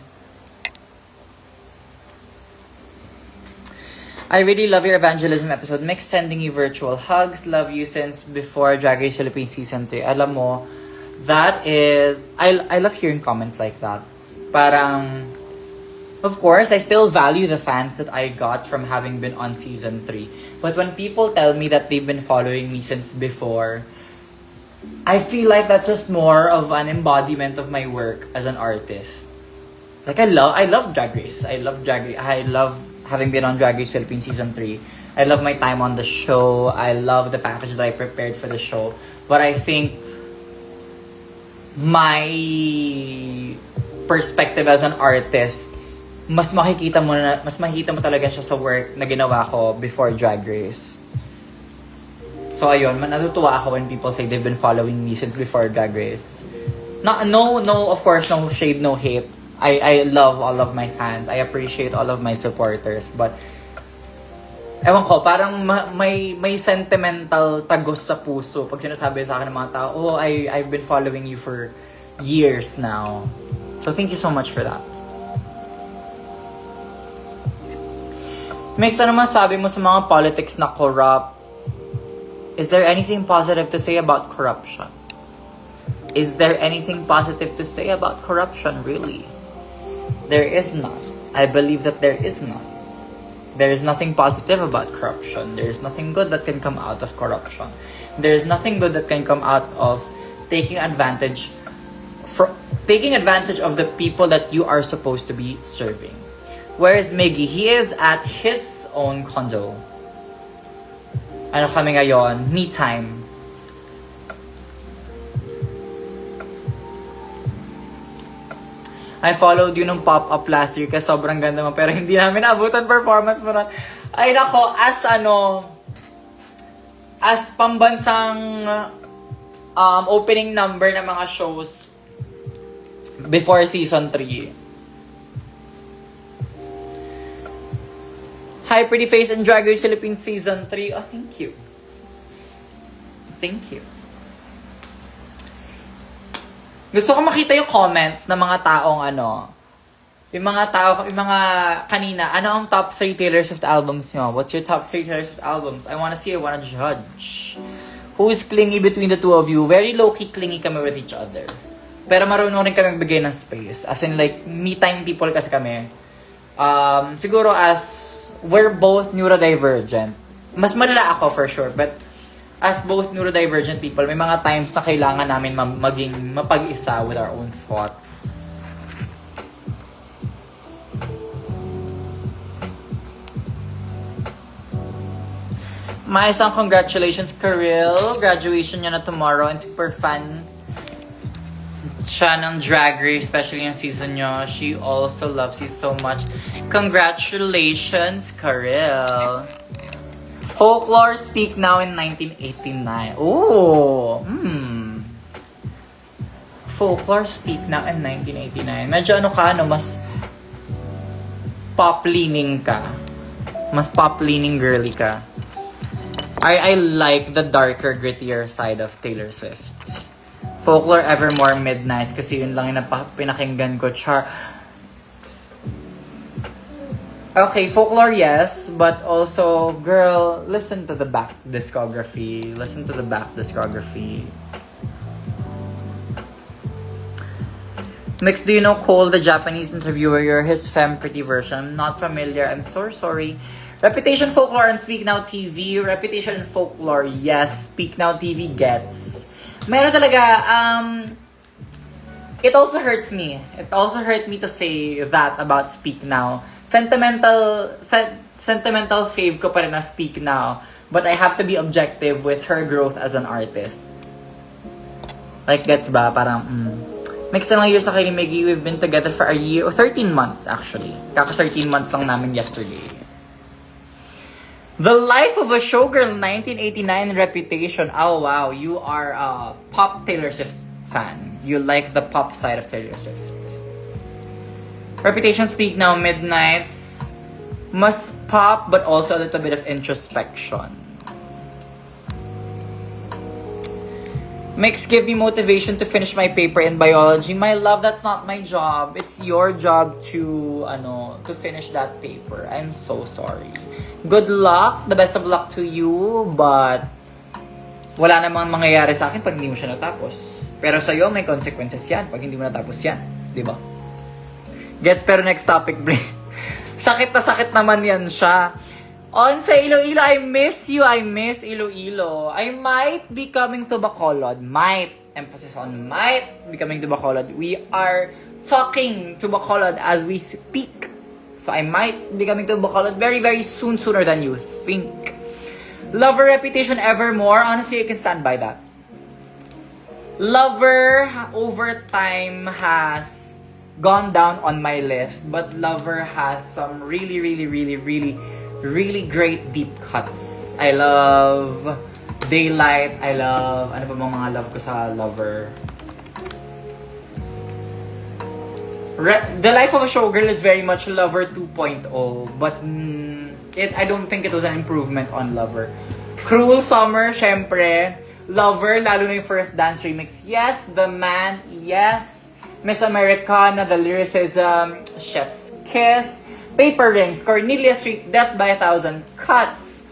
I really love your evangelism episode. Mix sending you virtual hugs. Love you since before Drag Race Philippines Season 3. Alam mo, that is... I love hearing comments like that. Parang... Of course, I still value the fans that I got from having been on Season 3. But when people tell me that they've been following me since before, I feel like that's just more of an embodiment of my work as an artist. Like, I love Drag Race. I love having been on Drag Race Philippines Season 3. I love my time on the show. I love the package that I prepared for the show. But I think my perspective as an artist mas makikita mo talaga siya sa work na ginawa ko before Drag Race. So ayun, natutuwa ako when people say they've been following me since before Drag Race. No, of course, no shade, no hate. I love all of my fans. I appreciate all of my supporters. But, ewan ko, parang may sentimental tagos sa puso pag sinasabi sa akin ng mga tao, oh, I've been following you for years now. So, thank you so much for that. Mix, ano masabi mo sa mga politics na corrupt? Is there anything positive to say about corruption? Is there anything positive to say about corruption, really? There is none. I believe that there is none. There is nothing positive about corruption. There is nothing good that can come out of corruption. There is nothing good that can come out of taking advantage of the people that you are supposed to be serving. Where is Miggy? He is at his own condo. Ano kami ngayon? Me time. I followed you nung pop-up last year kasi sobrang ganda mo pero hindi namin naabutan performance mo ron. Ay nako, as pambansang opening number ng mga shows before season 3. Hi, Pretty Face and Drag Race Philippines season 3. Oh, thank you. Thank you. Gusto ko makita yung comments ng mga taong yung mga kanina, ano ang top 3 Taylor Swift albums nyo? What's your top 3 Taylor Swift albums? I wanna see, I wanna judge. Who's clingy between the two of you? Very low-key clingy kami with each other. Pero marunong rin kami magbigay ng space. As in like, me time people kasi kami. Siguro as we're both neurodivergent. Mas malala ako for sure, but as both neurodivergent people, may mga times na kailangan namin maging mapag-isa with our own thoughts. Maisang congratulations, Karil. Graduation niya na tomorrow and super fun siya ng Drag Race, especially yung season niyo. She also loves you so much. Congratulations, Karil. Folklore Speak Now in 1989. Oh, Folklore Speak Now in 1989. Medyo mas pop-leaning ka. Mas pop-leaning girly ka. I like the darker, grittier side of Taylor Swift. Folklore Evermore Midnights kasi yun lang yung pinakinggan ko. Okay, Folklore, yes, but also, girl, listen to the back discography. Listen to the back discography. Mix, do you know Cole, the Japanese interviewer? You're his femme pretty version. I'm not familiar. I'm so sorry. Reputation, Folklore, and Speak Now TV. Reputation and Folklore, yes. Speak Now TV gets. Meron talaga, it also hurts me. It also hurt me to say that about Speak Now. Sentimental fave ko pa rin na Speak Now. But I have to be objective with her growth as an artist. Like, gets ba? Parang, Mix na lang years na kay ni Miggy. We've been together for a year, or 13 months actually. Kaka 13 months lang namin yesterday. The Life of a Showgirl 1989 Reputation. Oh wow, you are a pop Taylor Swift fan. You like the pop side of Taylor Swift. Reputation, Speak Now, Midnights. Mas pop but also a little bit of introspection. Mix, give me motivation to finish my paper in biology. My love, that's not my job. It's your job to finish that paper. I'm so sorry. Good luck. The best of luck to you. But, wala namang mangyayari sa akin pag hindi mo siya natapos. Pero sa'yo, may consequences yan pag hindi mo natapos yan. Diba? Gets, pero next topic, Bri. Sakit na sakit naman yan siya. On sa Iloilo, I miss you. I miss Iloilo. I might be coming to Bacolod. Might. Emphasis on might be coming to Bacolod. We are talking to Bacolod as we speak. So I might be coming to Bacolod very, very soon. Sooner than you think. Lover, Reputation, Evermore. Honestly, I can stand by that. Lover, over time, has gone down on my list, but Lover has some really, really, really, really, really great deep cuts. I love Daylight. I love, ano pa bang mga love ko sa Lover? The Life of a Showgirl is very much Lover 2.0, but I don't think it was an improvement on Lover. Cruel Summer, syempre. Lover, lalo na yung first dance remix. Yes, The Man, yes. Miss Americana, the lyricism, Chef's Kiss. Paper Rings, Cornelia Street, Death by a Thousand Cuts.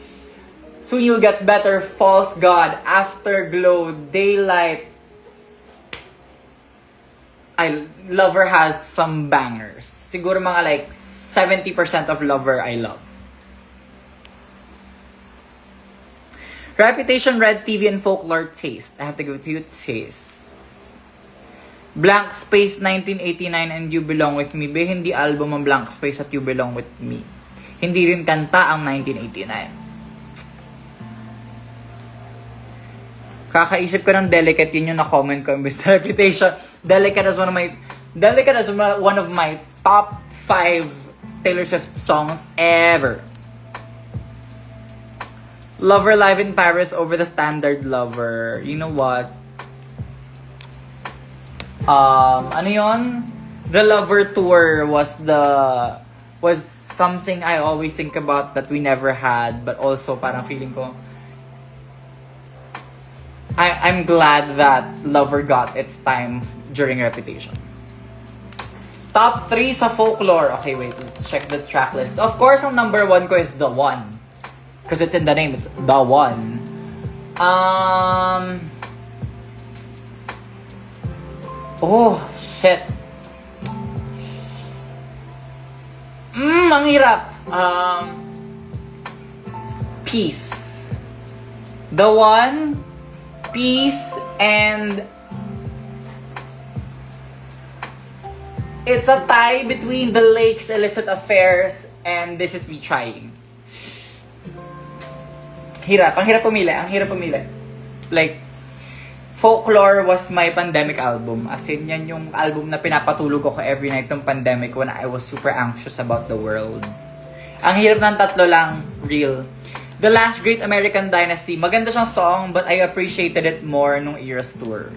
Soon You'll Get Better, False God, Afterglow, Daylight. Lover has some bangers. Siguro mga like 70% of Lover I love. Reputation, Red TV, and Folklore, Taste. I have to give it to you, Taste. Blank Space 1989 and You Belong With Me. Be, hindi album ang Blank Space at You Belong With Me. Hindi rin kanta ang 1989. Kakaisip ko ng Delicate, yun yung na-comment ko. Mr. Reputation. Delicate is one of my top 5 Taylor Swift songs ever. Lover Live in Paris over the Standard Lover. You know what? Ano yun? The Lover Tour was something I always think about that we never had, but also parang feeling ko I'm glad that Lover got its time during Reputation. Top 3 sa Folklore. Okay, wait. Let's check the track list. Of course, ang number 1 ko is The One. Because it's in the name. It's The One. Oh, shit. Ang hirap. Peace. The One, Peace, and it's a tie between The Lakes, Illicit Affairs, and This Is Me Trying. Ang hirap pumili. Like, Folklore was my pandemic album. As in, yan yung album na pinapatulog ako every night ng pandemic when I was super anxious about the world. Ang hirap ng tatlo lang, real. The Last Great American Dynasty, maganda siyang song, but I appreciated it more nung Eras Tour.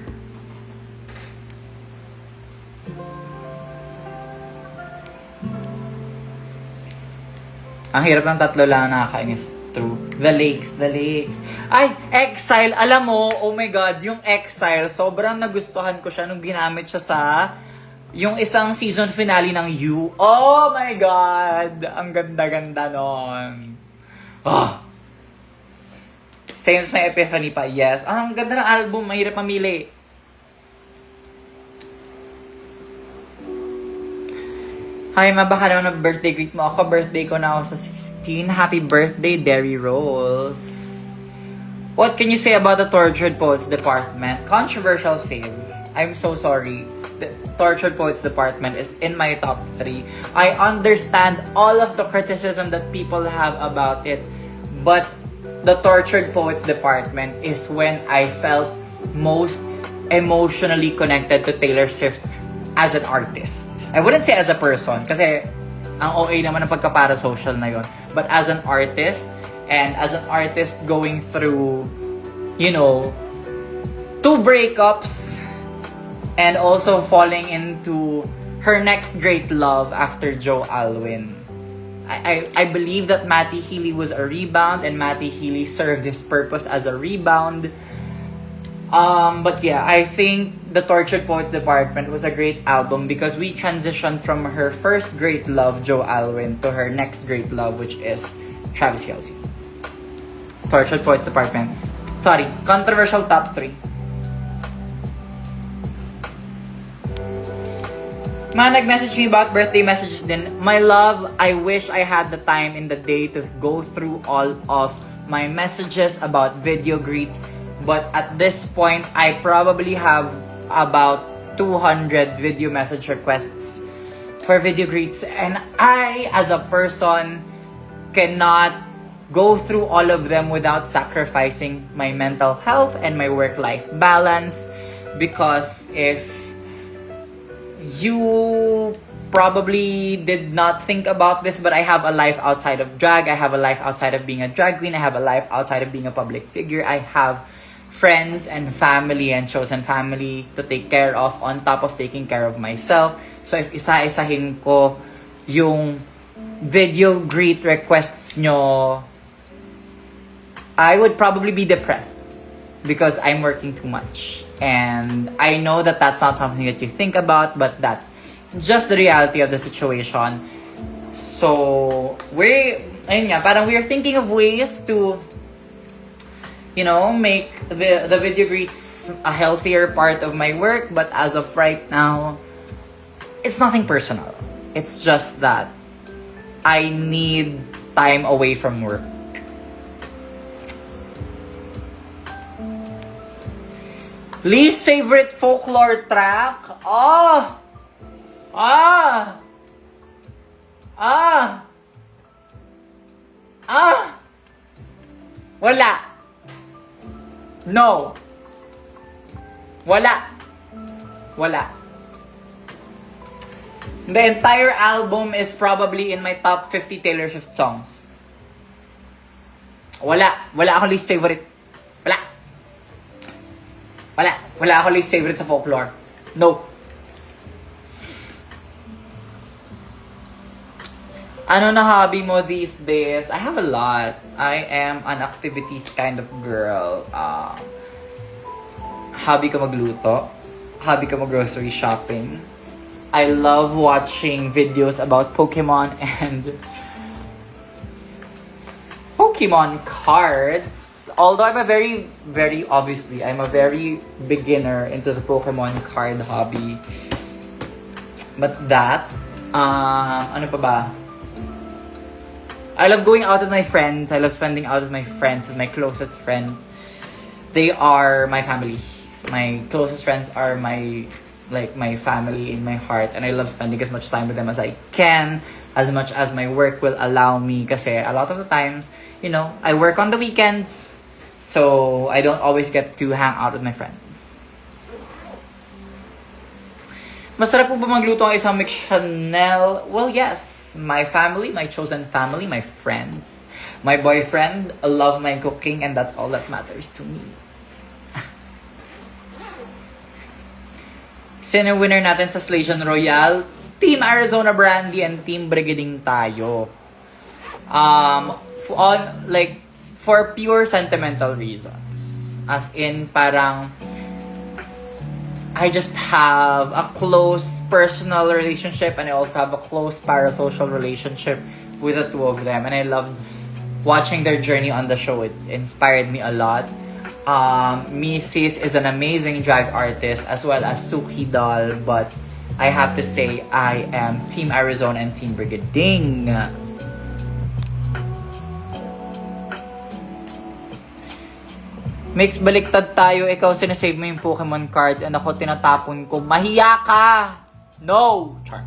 Ang hirap ng tatlo lang, nakakainis. True. The Lakes. Ay, Exile. Alam mo, oh my God, yung Exile, sobrang nagustuhan ko siya nung ginamit siya sa yung isang season finale ng You. Oh my God! Ang ganda-ganda nun. Oh. Since may Epiphany pa, yes. Ang ganda ng album, mahirap mamili. Hi, baka naman birthday greet mo ako. Birthday ko na ako sa 16. Happy birthday, Derry Rolls. What can you say about the Tortured Poets Department? Controversial fave. I'm so sorry. The Tortured Poets Department is in my top 3. I understand all of the criticism that people have about it. But the Tortured Poets Department is when I felt most emotionally connected to Taylor Swift as an artist. I wouldn't say as a person, kasi ang OA naman ng pagka-parasocial na yon. But as an artist, and as an artist going through, you know, 2 breakups, and also falling into her next great love after Joe Alwyn. I believe that Matty Healy was a rebound, and Matty Healy served his purpose as a rebound. But yeah, I think The Tortured Poets Department was a great album because we transitioned from her first great love, Joe Alwyn, to her next great love, which is Travis Kelce. Tortured Poets Department. Sorry, controversial top 3. Nag-message me about birthday messages din. My love, I wish I had the time in the day to go through all of my messages about video greets. But at this point, I probably have about 200 video message requests for video greets. And I, as a person, cannot go through all of them without sacrificing my mental health and my work-life balance. Because if you probably did not think about this, but I have a life outside of drag. I have a life outside of being a drag queen. I have a life outside of being a public figure. I have friends and family and chosen family to take care of on top of taking care of myself. So if isa-isahin ko yung video greet requests nyo, I would probably be depressed because I'm working too much. And I know that that's not something that you think about, but that's just the reality of the situation. So, ayun nga, parang we're thinking of ways to, you know, make the video greets a healthier part of my work. But as of right now, it's nothing personal. It's just that I need time away from work. Least favorite folklore track? Wala. No. Wala. The entire album is probably in my top 50 Taylor Swift songs. Wala akong least favorite. Wala akong least favorite sa folklore. No. Ano na hobby mo these days? I have a lot. I am an activities kind of girl. Hobby ko magluto. Hobby ko mag-grocery shopping. I love watching videos about Pokemon and Pokemon cards. Although I'm a very beginner into the Pokemon card hobby. But that, ano pa ba? I love going out with my friends. I love spending out with my friends, with my closest friends. They are my family. My closest friends are my family in my heart, and I love spending as much time with them as I can, as much as my work will allow me. Kasi a lot of the times, you know, I work on the weekends, so I don't always get to hang out with my friends. Masarap po ba magluto ang isang Mix Chanel? Well, yes. My family, my chosen family, my friends, my boyfriend love my cooking, and that's all that matters to me. Sino winner natin sa Slation Royale? Team Arizona Brandy and Team Brigading tayo. For pure sentimental reasons. As in, parang I just have a close personal relationship, and I also have a close parasocial relationship with the two of them. And I loved watching their journey on the show. It inspired me a lot. Mrs. is an amazing drag artist as well as Suki Doll, but I have to say I am Team Arizona and Team Brigading. Mix, baliktad tayo. Ikaw sinasave mo yung Pokemon cards and ako tinatapon ko. Mahiya ka! No! Char.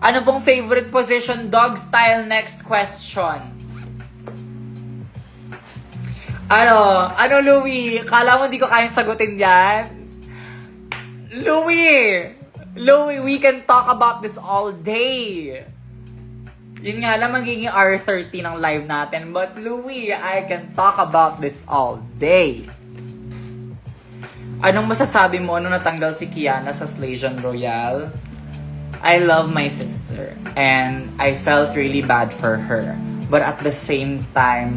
Ano pong favorite position? Dog style. Next question. Ano, Louie? Kala mo hindi ko kayang sagutin yan? Louie, we can talk about this all day. Yun nga lang, magiging R30 ng live natin. But Louie, I can talk about this all day. Anong masasabi mo nung natanggal si Kiana sa Slation Royale? I love my sister. And I felt really bad for her. But at the same time,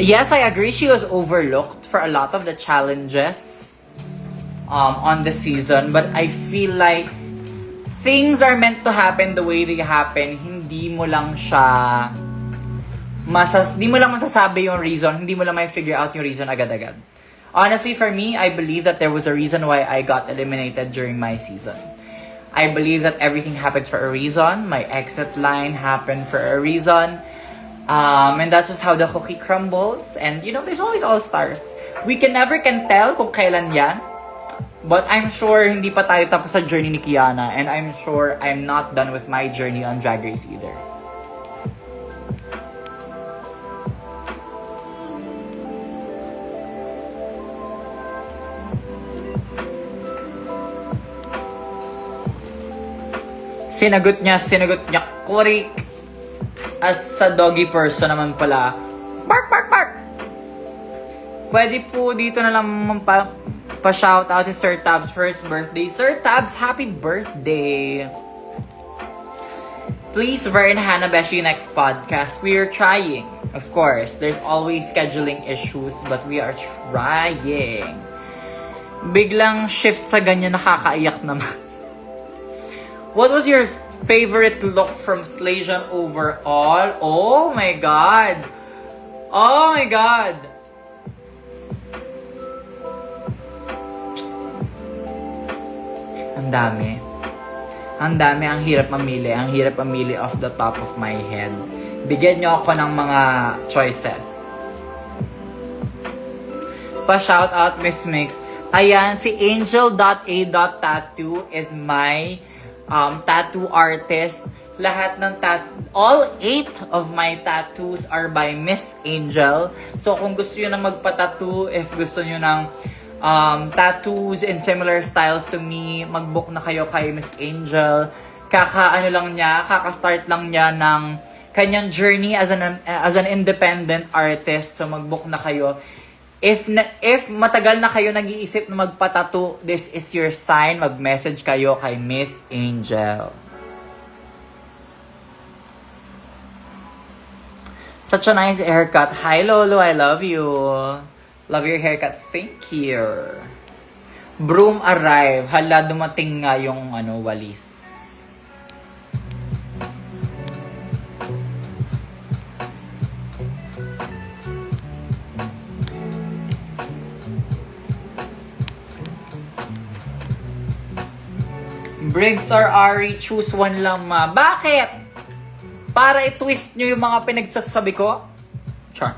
yes, I agree she was overlooked for a lot of the challenges on the season. But I feel like things are meant to happen the way they happen. Hindi mo lang masasabi yung reason. Hindi mo lang may figure out yung reason agad-agad. Honestly, for me, I believe that there was a reason why I got eliminated during my season. I believe that everything happens for a reason. My exit line happened for a reason. And that's just how the cookie crumbles. And, you know, there's always all-stars. We never can tell kung kailan yan. But I'm sure hindi pa tayo tapos sa journey ni Kiana. And I'm sure I'm not done with my journey on Drag Race either. Sinagot niya. Kurik. As sa doggy person naman pala. Bark, bark, bark! Pwede po dito na lang pa-shoutout si Sir Tabs' first birthday. Sir Tabs, happy birthday! Please, Vern Hanabeshi next podcast. We are trying. Of course, there's always scheduling issues, but we are trying. Biglang shift sa ganyan, nakakaiyak naman. What was your favorite look from Slation overall? Oh my God! Oh my God! Ang dami. Ang dami, ang hirap mamili. Ang hirap mamili off the top of my head. Bigyan niyo ako ng mga choices. Pa-shoutout, Miss Mix. Ayan, si Angel.A.Tattoo is my tattoo artist. All 8 of my tattoos are by Miss Angel. So, kung gusto niyo na magpa-tattoo, if gusto niyo ng tattoos in similar styles to me, mag-book na kayo kay Miss Angel. Kaka-start lang niya ng kanyang journey as an independent artist. So mag-book na kayo. If matagal na kayo nag-iisip na magpa-tattoo, this is your sign. Mag-message kayo kay Miss Angel. Such a nice haircut. Hi Lolo, I love you. Love your haircut. Thank you. Broom arrive. Hala, dumating nga yung walis. Briggs or Ari, choose one lang ma. Bakit? Para i-twist nyo yung mga pinagsasabi ko? Char.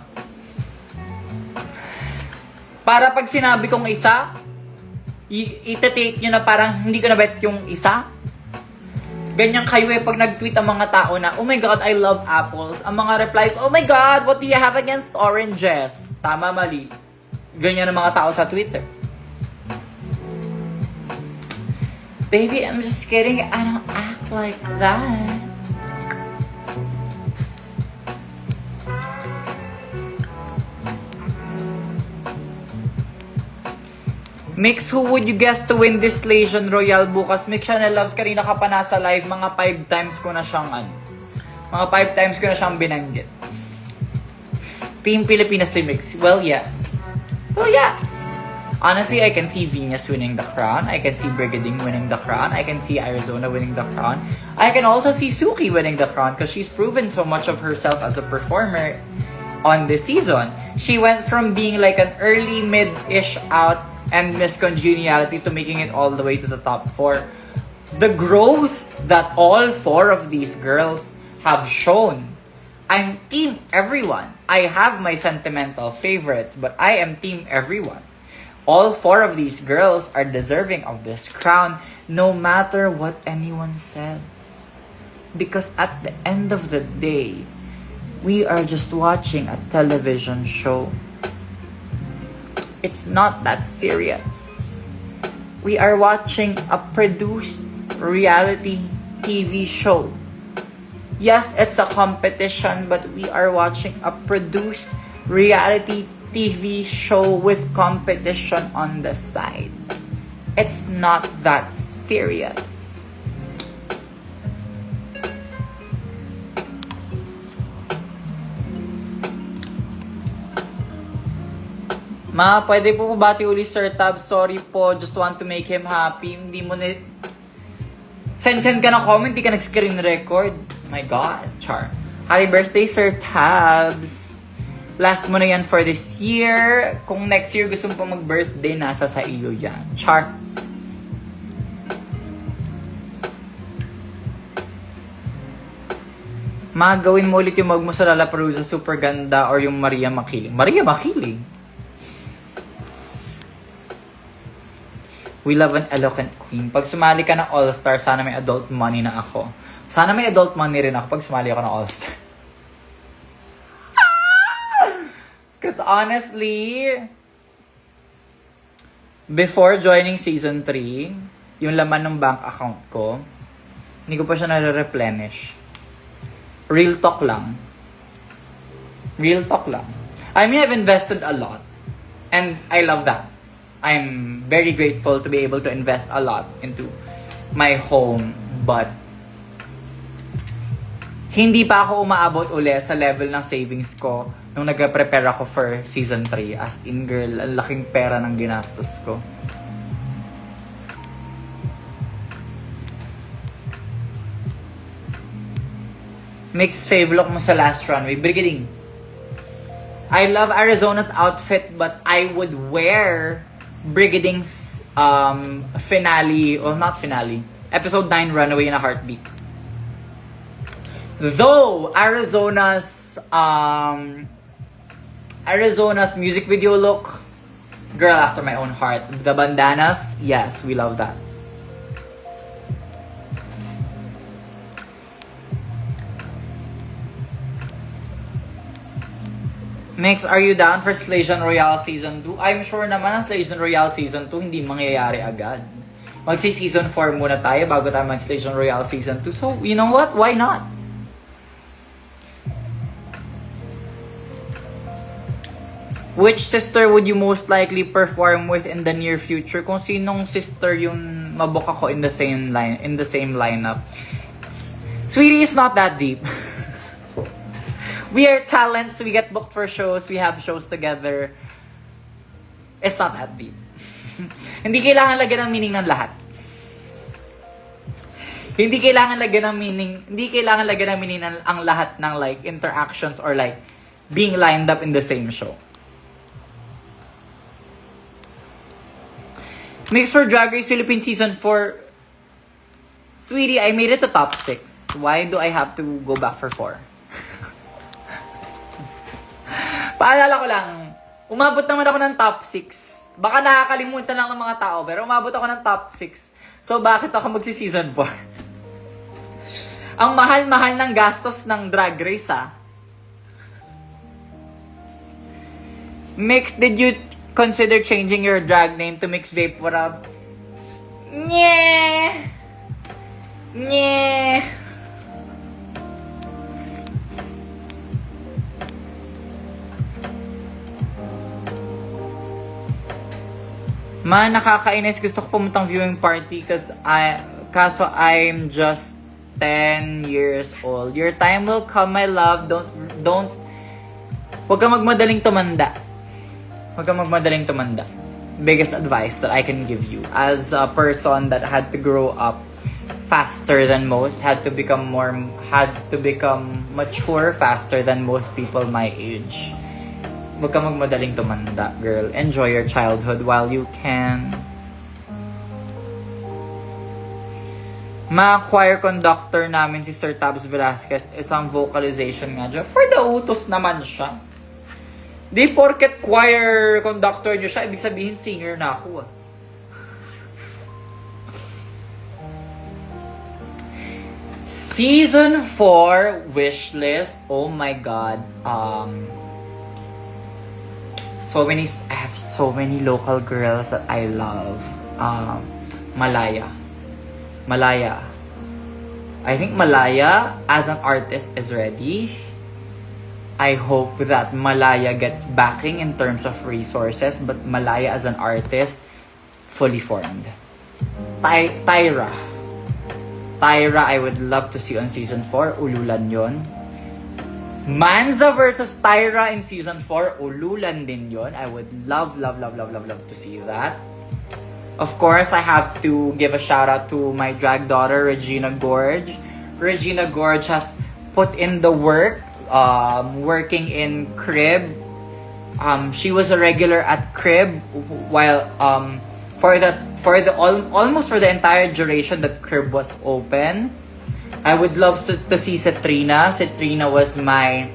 Para pag sinabi kong isa, ita-take nyo na parang hindi ko na bet yung isa. Ganyan kayo pag nag-tweet ang mga tao na, oh my God, I love apples. Ang mga replies, oh my God, what do you have against oranges? Tama, mali. Ganyan ang mga tao sa Twitter. Baby, I'm just kidding. I don't act like that. Mix, who would you guess to win this Legion Royale bukas? Mix Chanel Loves, kanina ka pa nasa live, mga 5 times ko na siyang mga 5 times ko na siyang binanggit. Team Pilipinas si Mix. Well, yes. Well, yes. Honestly, I can see Venus winning the crown. I can see Brigading winning the crown. I can see Arizona winning the crown. I can also see Suki winning the crown because she's proven so much of herself as a performer on this season. She went from being like an early mid-ish out and Miss Congeniality to making it all the way to the top 4. The growth that all 4 of these girls have shown. I'm team everyone. I have my sentimental favorites, but I am team everyone. All 4 of these girls are deserving of this crown, no matter what anyone says. Because at the end of the day, we are just watching a television show. It's not that serious. We are watching a produced reality TV show. Yes, it's a competition, but we are watching a produced reality TV show with competition on the side. It's not that serious. Ma, pwede po bati uli Sir Tab. Sorry po, just want to make him happy. Hindi mo na... Send ka na comment, di ka nag-screen record. My God, char. Happy birthday, Sir Tabs. Last mo na yan for this year. Kung next year gusto mo pa mag-birthday, nasa sa iyo yan. Char. Ma, gawin mo ulit yung Magmo sa Lollapalooza, super ganda, or yung Maria Makiling. Maria Makiling? We love an eloquent queen. Pag sumali ka ng All-Star, sana may adult money na ako. Sana may adult money rin ako pag sumali ako ng All-Star. Because honestly, before joining season 3, yung laman ng bank account ko, Hindi ko pa siya nare-replenish. Real talk lang. Real talk lang. I mean, I've invested a lot. And I love that. I'm very grateful to be able to invest a lot into my home. But, hindi pa ako umaabot uli sa level ng savings ko nung nag-prepare ako for season 3. As in, girl, ang laking pera ng ginastos ko. Mixed fave look mo sa last runway. Brigading. I love Arizona's outfit, but I would wear Brigading's finale, or not finale, episode 9 runway in a heartbeat. Though Arizona's music video look, girl after my own heart. The bandanas, yes, we love that. Next, are you down for Slation Royale Season 2? I'm sure naman ang Slation Royale Season 2 hindi mangyayari agad. Magsi-Season 4 muna tayo bago tayo mag-Slation Royale Season 2. So, you know what? Why not? Which sister would you most likely perform with in the near future? Kung sinong sister yung mabook ako in the same lineup. Sweetie is not that deep. We are talents, we get booked for shows, we have shows together. It's not that deep. Hindi kailangan lagyan ng meaning ng lahat. Hindi kailangan lagyan ng meaning ang lahat ng like interactions or like being lined up in the same show. Mixed for Drag Race Philippines Season 4. Sweetie, I made it to top 6. Why do I have to go back for 4? Paalala ko lang, umabot naman ako ng top 6. Baka nakakalimutan lang ng mga tao, pero umabot ako ng top 6. So, bakit ako magsi-season 4? Ang mahal-mahal ng gastos ng Drag Race, ha? Mix, did you consider changing your drag name to Mix Vaporub? Nye! Nakakainis. Gusto ko pumuntang viewing party kaso I'm just 10 years old. Your time will come, my love. Huwag kang magmadaling tumanda. Biggest advice that I can give you as a person that had to grow up faster than most, had to become mature faster than most people my age. Huwag kang magmadaling tumanda, girl. Enjoy your childhood while you can. Choir conductor namin si Sir Tabs Velasquez, isang vocalization nga dyan. For the utos naman siya. Di porket choir conductor nyo siya, ibig sabihin singer na ako. Season 4 wishlist. Oh my God. I have so many local girls that I love. Malaya. I think Malaya as an artist is ready. I hope that Malaya gets backing in terms of resources, but Malaya as an artist, fully formed. Tyra, I would love to see on season 4. Ululan yon. Manza versus Tyra in season 4. Ululan din yon. I would love to see that. Of course, I have to give a shout out to my drag daughter, Regina Gorge. Regina Gorge has put in the work, working in Crib. She was a regular at Crib while almost for the entire duration that Crib was open. I would love to see Cetrina. Cetrina was my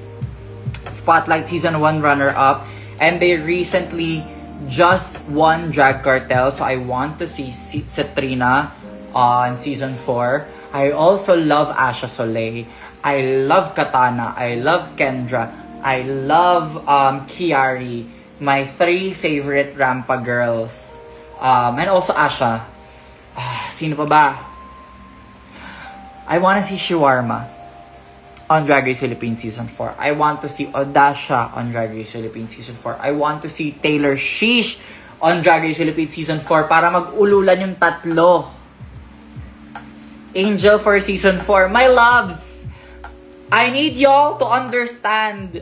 Spotlight Season 1 runner-up. And they recently just won Drag Cartel. So I want to see Cetrina on Season 4. I also love Asha Soleil. I love Katana. I love Kendra. I love Kiari. My 3 favorite Rampa girls. And also Asha. Sino pa ba? I want to see Shawarma on Drag Race Philippines Season 4. I want to see Odasha on Drag Race Philippines Season 4. I want to see Taylor Sheesh on Drag Race Philippines Season 4 para mag-ululan yung tatlo. Angel for Season 4. My loves, I need y'all to understand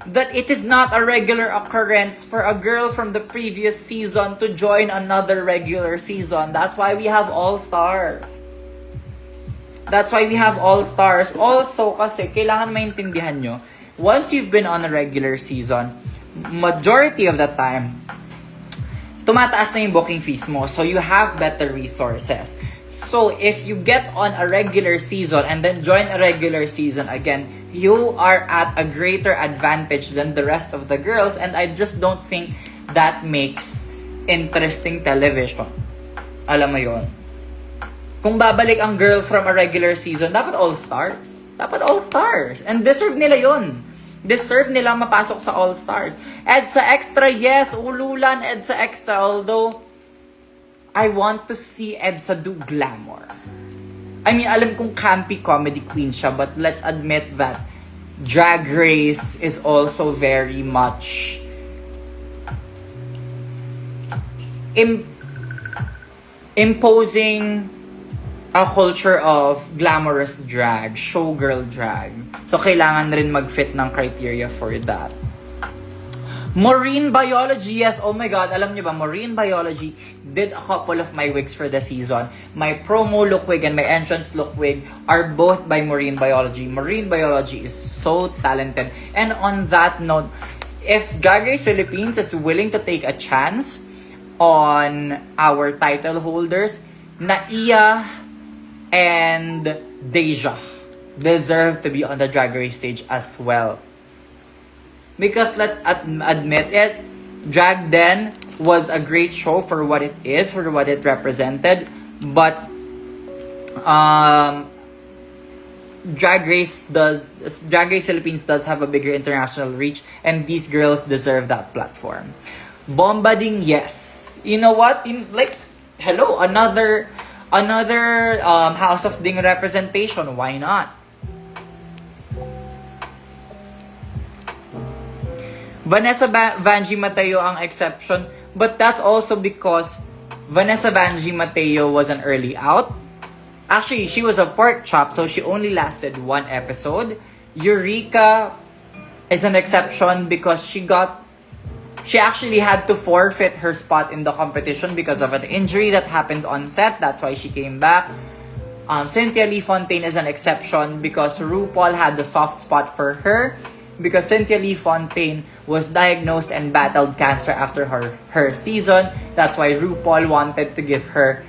that it is not a regular occurrence for a girl from the previous season to join another regular season. That's why we have All-Stars. That's why we have All-Stars. Also, kasi kailangan maintindihan nyo, once you've been on a regular season, majority of the time, tumataas na yung booking fees mo. So, you have better resources. So, if you get on a regular season and then join a regular season again, you are at a greater advantage than the rest of the girls, and I just don't think that makes interesting television. Alam mo yon. Kung babalik ang girl from a regular season, dapat All-Stars. Dapat All-Stars. And deserve nila yon. Deserve nilang mapasok sa All-Stars. EDSA Extra, yes. Ululan, EDSA Extra. Although, I want to see EDSA do glamour. I mean, alam kong campy comedy queen siya, but let's admit that Drag Race is also very much imposing a culture of glamorous drag, showgirl drag. So, kailangan rin mag-fit ng criteria for that. Marine Biology, yes. Oh my God, alam niyo ba, Marine Biology did a couple of my wigs for the season. My promo look wig and my entrance look wig are both by Marine Biology. Marine Biology is so talented. And on that note, if Drag Race Philippines is willing to take a chance on our title holders, Naiya and Deja deserve to be on the Drag Race stage as well. Because let's admit it, Drag Den was a great show for what it is, for what it represented. But Drag Race Philippines does have a bigger international reach, and these girls deserve that platform. Bombading, yes. You know what? Hello, another House of Ding representation. Why not? Vanessa Vanjie Mateo ang exception, but that's also because Vanessa Vanjie Mateo was an early out. Actually, she was a pork chop, so she only lasted one episode. Eureka is an exception because she actually had to forfeit her spot in the competition because of an injury that happened on set. That's why she came back. Cynthia Lee Fontaine is an exception because RuPaul had the soft spot for her. Because Cynthia Lee Fontaine was diagnosed and battled cancer after her season. That's why RuPaul wanted to give her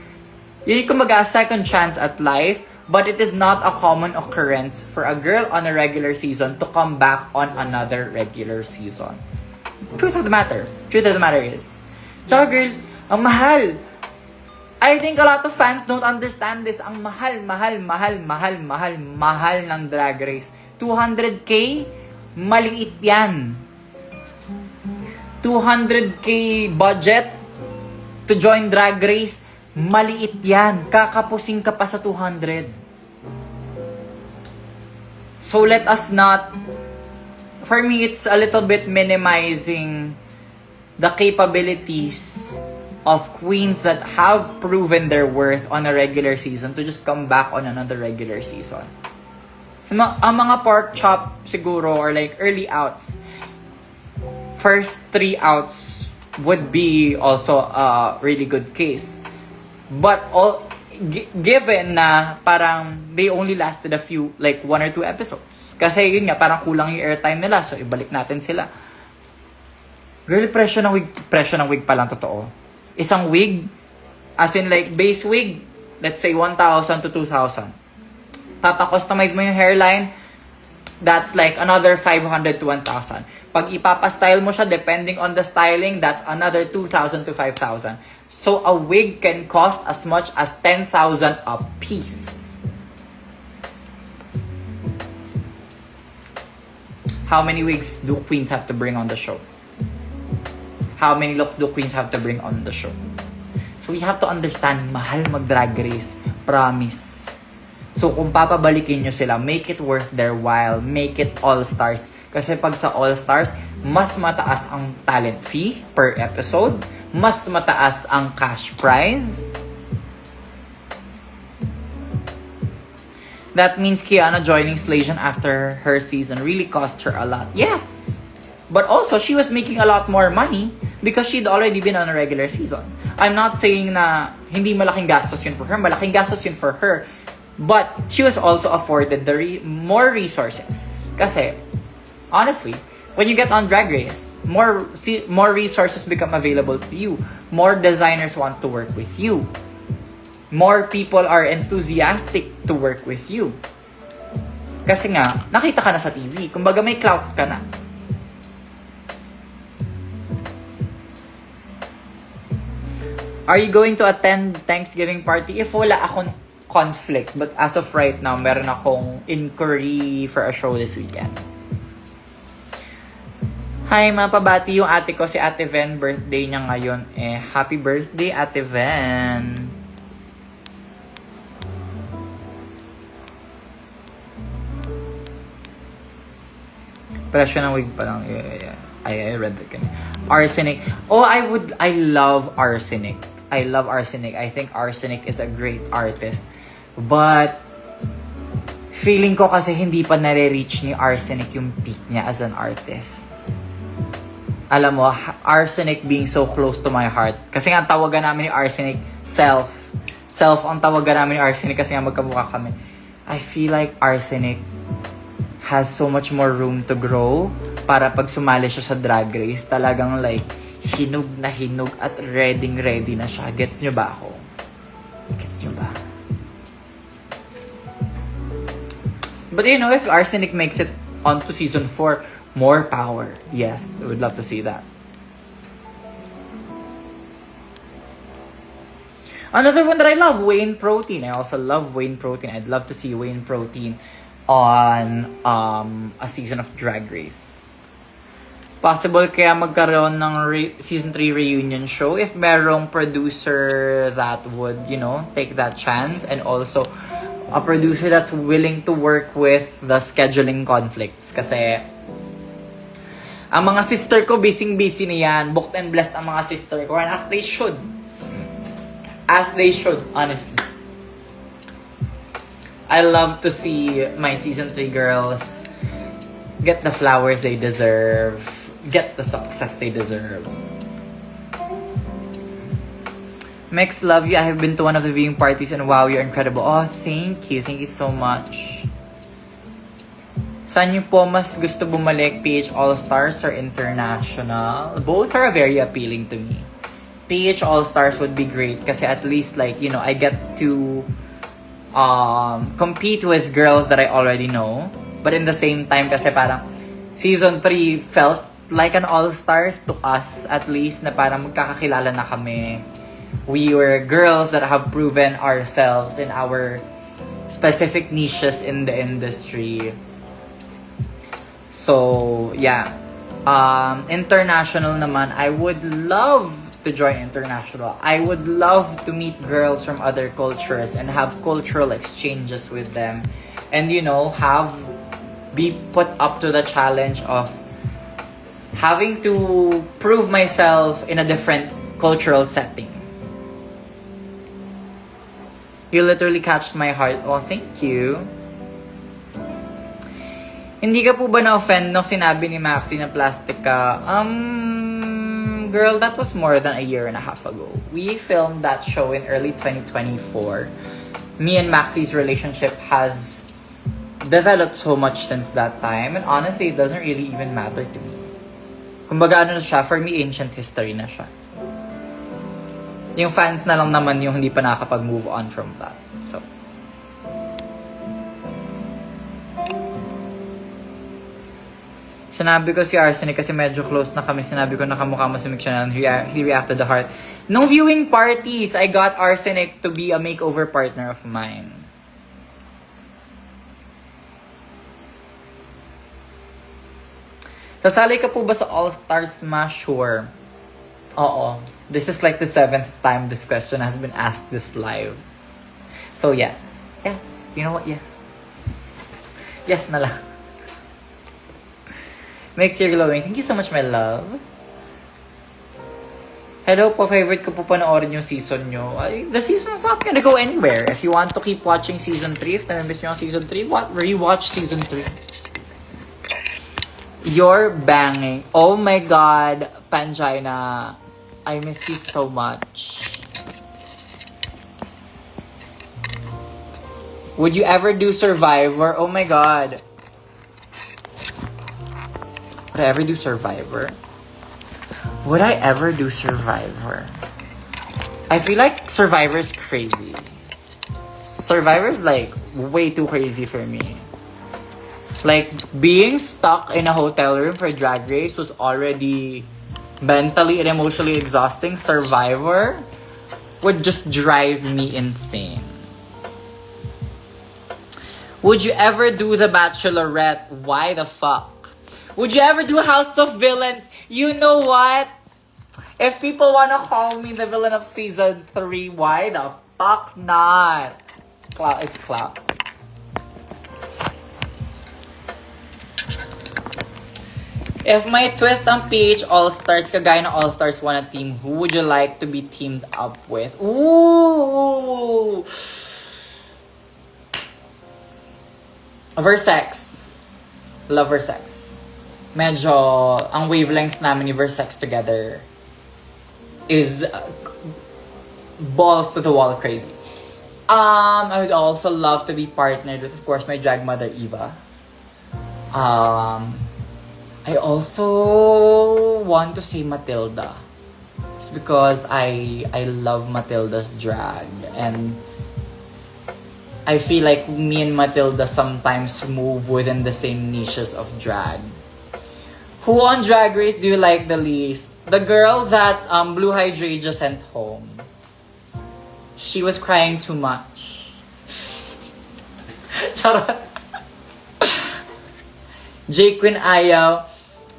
a second chance at life. But it is not a common occurrence for a girl on a regular season to come back on another regular season. Truth of the matter is, tsaka girl, ang mahal. I think a lot of fans don't understand this. Ang mahal ng Drag Race. 200K? Maliit yan. 200K budget to join Drag Race, maliit yan. Kakapusing ka pa sa 200. So let us not, for me, it's a little bit minimizing the capabilities of queens that have proven their worth on a regular season to just come back on another regular season. So, ang mga pork chop siguro or like early outs, first 3 outs would be also a really good case. But given na parang they only lasted a few, like 1 or 2 episodes. Kasi yun nga, parang kulang yung airtime nila, so ibalik natin sila. Girl, presyo ng wig pa lang totoo. Isang wig, as in like base wig, let's say 1,000 to 2,000. Papa-customize mo yung hairline, that's like another 500 to 1,000. Pag ipapa-style mo siya, depending on the styling, that's another 2,000 to 5,000. So, a wig can cost as much as 10,000 a piece. How many wigs do queens have to bring on the show? How many looks do queens have to bring on the show? So, we have to understand, mahal mag-drag race. Promise. So, kung papabalikin nyo sila, make it worth their while. Make it all-stars. Kasi pag sa all-stars, mas mataas ang talent fee per episode. Mas mataas ang cash prize. That means Kiana joining Slation after her season really cost her a lot. Yes! But also, she was making a lot more money because she'd already been on a regular season. I'm not saying na hindi malaking gastos yun for her. Malaking gastos yun for her. But she was also afforded more resources. Kasi, honestly, when you get on Drag Race, more resources become available to you. More designers want to work with you. More people are enthusiastic to work with you. Kasi nga, nakita ka na sa TV. Kumbaga may clout ka na. Are you going to attend Thanksgiving party? If wala akong conflict, but as of right now, meron akong inquiry for a show this weekend. Hi, mapabati yung ate ko, si Ate Ven. Birthday niya ngayon. Happy birthday, Ate Ven. Presyo ng wig pa lang. Yeah. I read that. Arsenic. Oh, I love Arsenic. I love Arsenic. I think Arsenic is a great artist. But, feeling ko kasi hindi pa nare-reach ni Arsenic yung peak niya as an artist. Alam mo, Arsenic being so close to my heart. Kasi nga tawagan namin ni Arsenic, Self. Self ang tawagan namin ni Arsenic kasi nga magkamukha kami. I feel like Arsenic has so much more room to grow para pag sumali siya sa Drag Race, talagang like, hinog na hinog at ready na siya. Gets nyo ba ako? Gets nyo ba? But you know, if Arsenic makes it onto season 4, more power. Yes, I would love to see that. Another one that I love, Whey Protein. I also love Whey Protein. I'd love to see Whey Protein on a season of Drag Race. Possible kaya magkaroon ng season 3 reunion show if merong producer that would, you know, take that chance, and also a producer that's willing to work with the scheduling conflicts. Kasi ang mga sister ko busy-busy na yan. Booked and blessed ang mga sister ko, and as they should. As they should, honestly. I love to see my season 3 girls get the flowers they deserve, get the success they deserve. Mex, love you. I have been to one of the viewing parties and wow, you're incredible. Oh, thank you. Thank you so much. Saan niyo po mas gusto bumalik, PH All-Stars or International? Both are very appealing to me. PH All-Stars would be great kasi at least like, you know, I get to compete with girls that I already know. But in the same time kasi parang season 3 felt like an all-stars to us, at least, na parang magkakakilala na kami. We were girls that have proven ourselves in our specific niches in the industry. So, yeah. International naman, I would love to join international. I would love to meet girls from other cultures and have cultural exchanges with them. And, you know, be put up to the challenge of having to prove myself in a different cultural setting. You literally catched my heart. Oh, thank you. Hindi ka po ba na-offend nung sinabi ni Maxi na plastic ka? Girl, that was more than a year and a half ago. We filmed that show in early 2024. Me and Maxi's relationship has developed so much since that time, and honestly, it doesn't really even matter to me. Kumbaga ano na siya, for me, ancient history na siya. Yung fans na lang naman yung hindi pa nakakapag-move on from that. So, sinabi ko si Arsenic kasi medyo close na kami. Sinabi ko nakamukha mo si Mikshan and he reacted the heart. Nung viewing parties, I got Arsenic to be a makeover partner of mine. Sasali ka po ba sa All-Stars Smash? Sure. Oo. This is like the 7th time this question has been asked this live. So, yes. Yes. You know what? Yes. Yes na lang. Makes you glowing. Thank you so much, my love. Hello po, favorite ko po panoorin yung season nyo. The season's not gonna go anywhere. If you want to keep watching season 3, if na-miss nyo ang season 3, rewatch season 3. You're banging. Oh my God, Pangina. I miss you so much. Would you ever do Survivor? Oh my God. Would I ever do Survivor? Would I ever do Survivor? I feel like Survivor is crazy. Survivor is like way too crazy for me. Like being stuck in a hotel room for Drag Race was already mentally and emotionally exhausting. Survivor would just drive me insane. Would you ever do The Bachelorette? Why the fuck? Would you ever do House of Villains? You know what? If people wanna call me the villain of season 3, why the fuck not? Clout is clout. If my twist ang PH All-Stars, kagaya ng All-Stars wanna team, who would you like to be teamed up with? Ooh! Versex. Love Versex. Medyo, ang wavelength namin ni Versex together is balls to the wall crazy. I would also love to be partnered with, of course, my drag mother, Eva. I also want to say Matilda. It's because I love Matilda's drag, and I feel like me and Matilda sometimes move within the same niches of drag. Who on Drag Race do you like the least? The girl that Blue Hydrangea sent home. She was crying too much. Charot. J. Quinn Ayaw.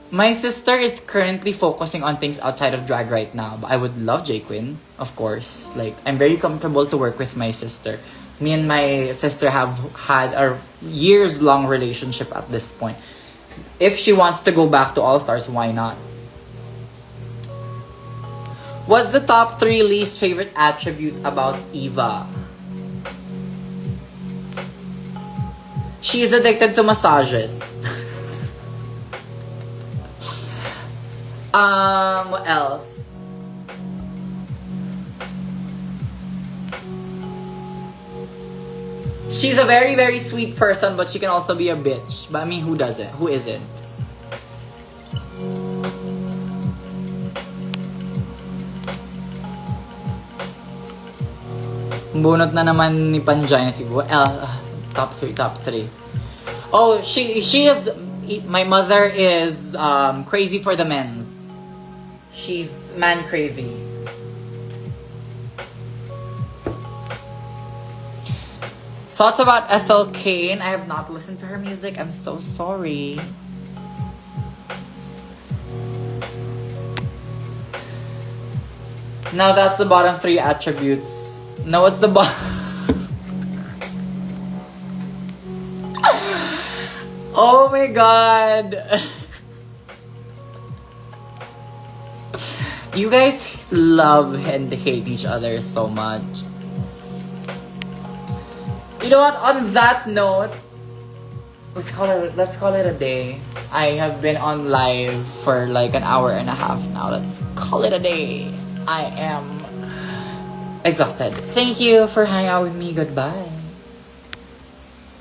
My sister is currently focusing on things outside of drag right now. But I would love J. Quinn, of course. Like, I'm very comfortable to work with my sister. Me and my sister have had a years-long relationship at this point. If she wants to go back to All-Stars, why not? What's the top 3 least favorite attributes about Eva? She's addicted to massages. What else? She's a very, very sweet person, but she can also be a bitch. But I mean, who doesn't? Who isn't? Bunot na naman ni Pangina siguro. Top 3. Oh, she is... My mother is crazy for the men's. She's man crazy. Thoughts about Ethel Cain? I have not listened to her music. I'm so sorry. Now that's the bottom 3 attributes. Now what's the bottom? Oh my god. You guys love and hate each other so much. You know what? On that note, let's call it a day. I have been on live for like an hour and a half now. Let's call it a day. I am exhausted. Thank you for hanging out with me. Goodbye.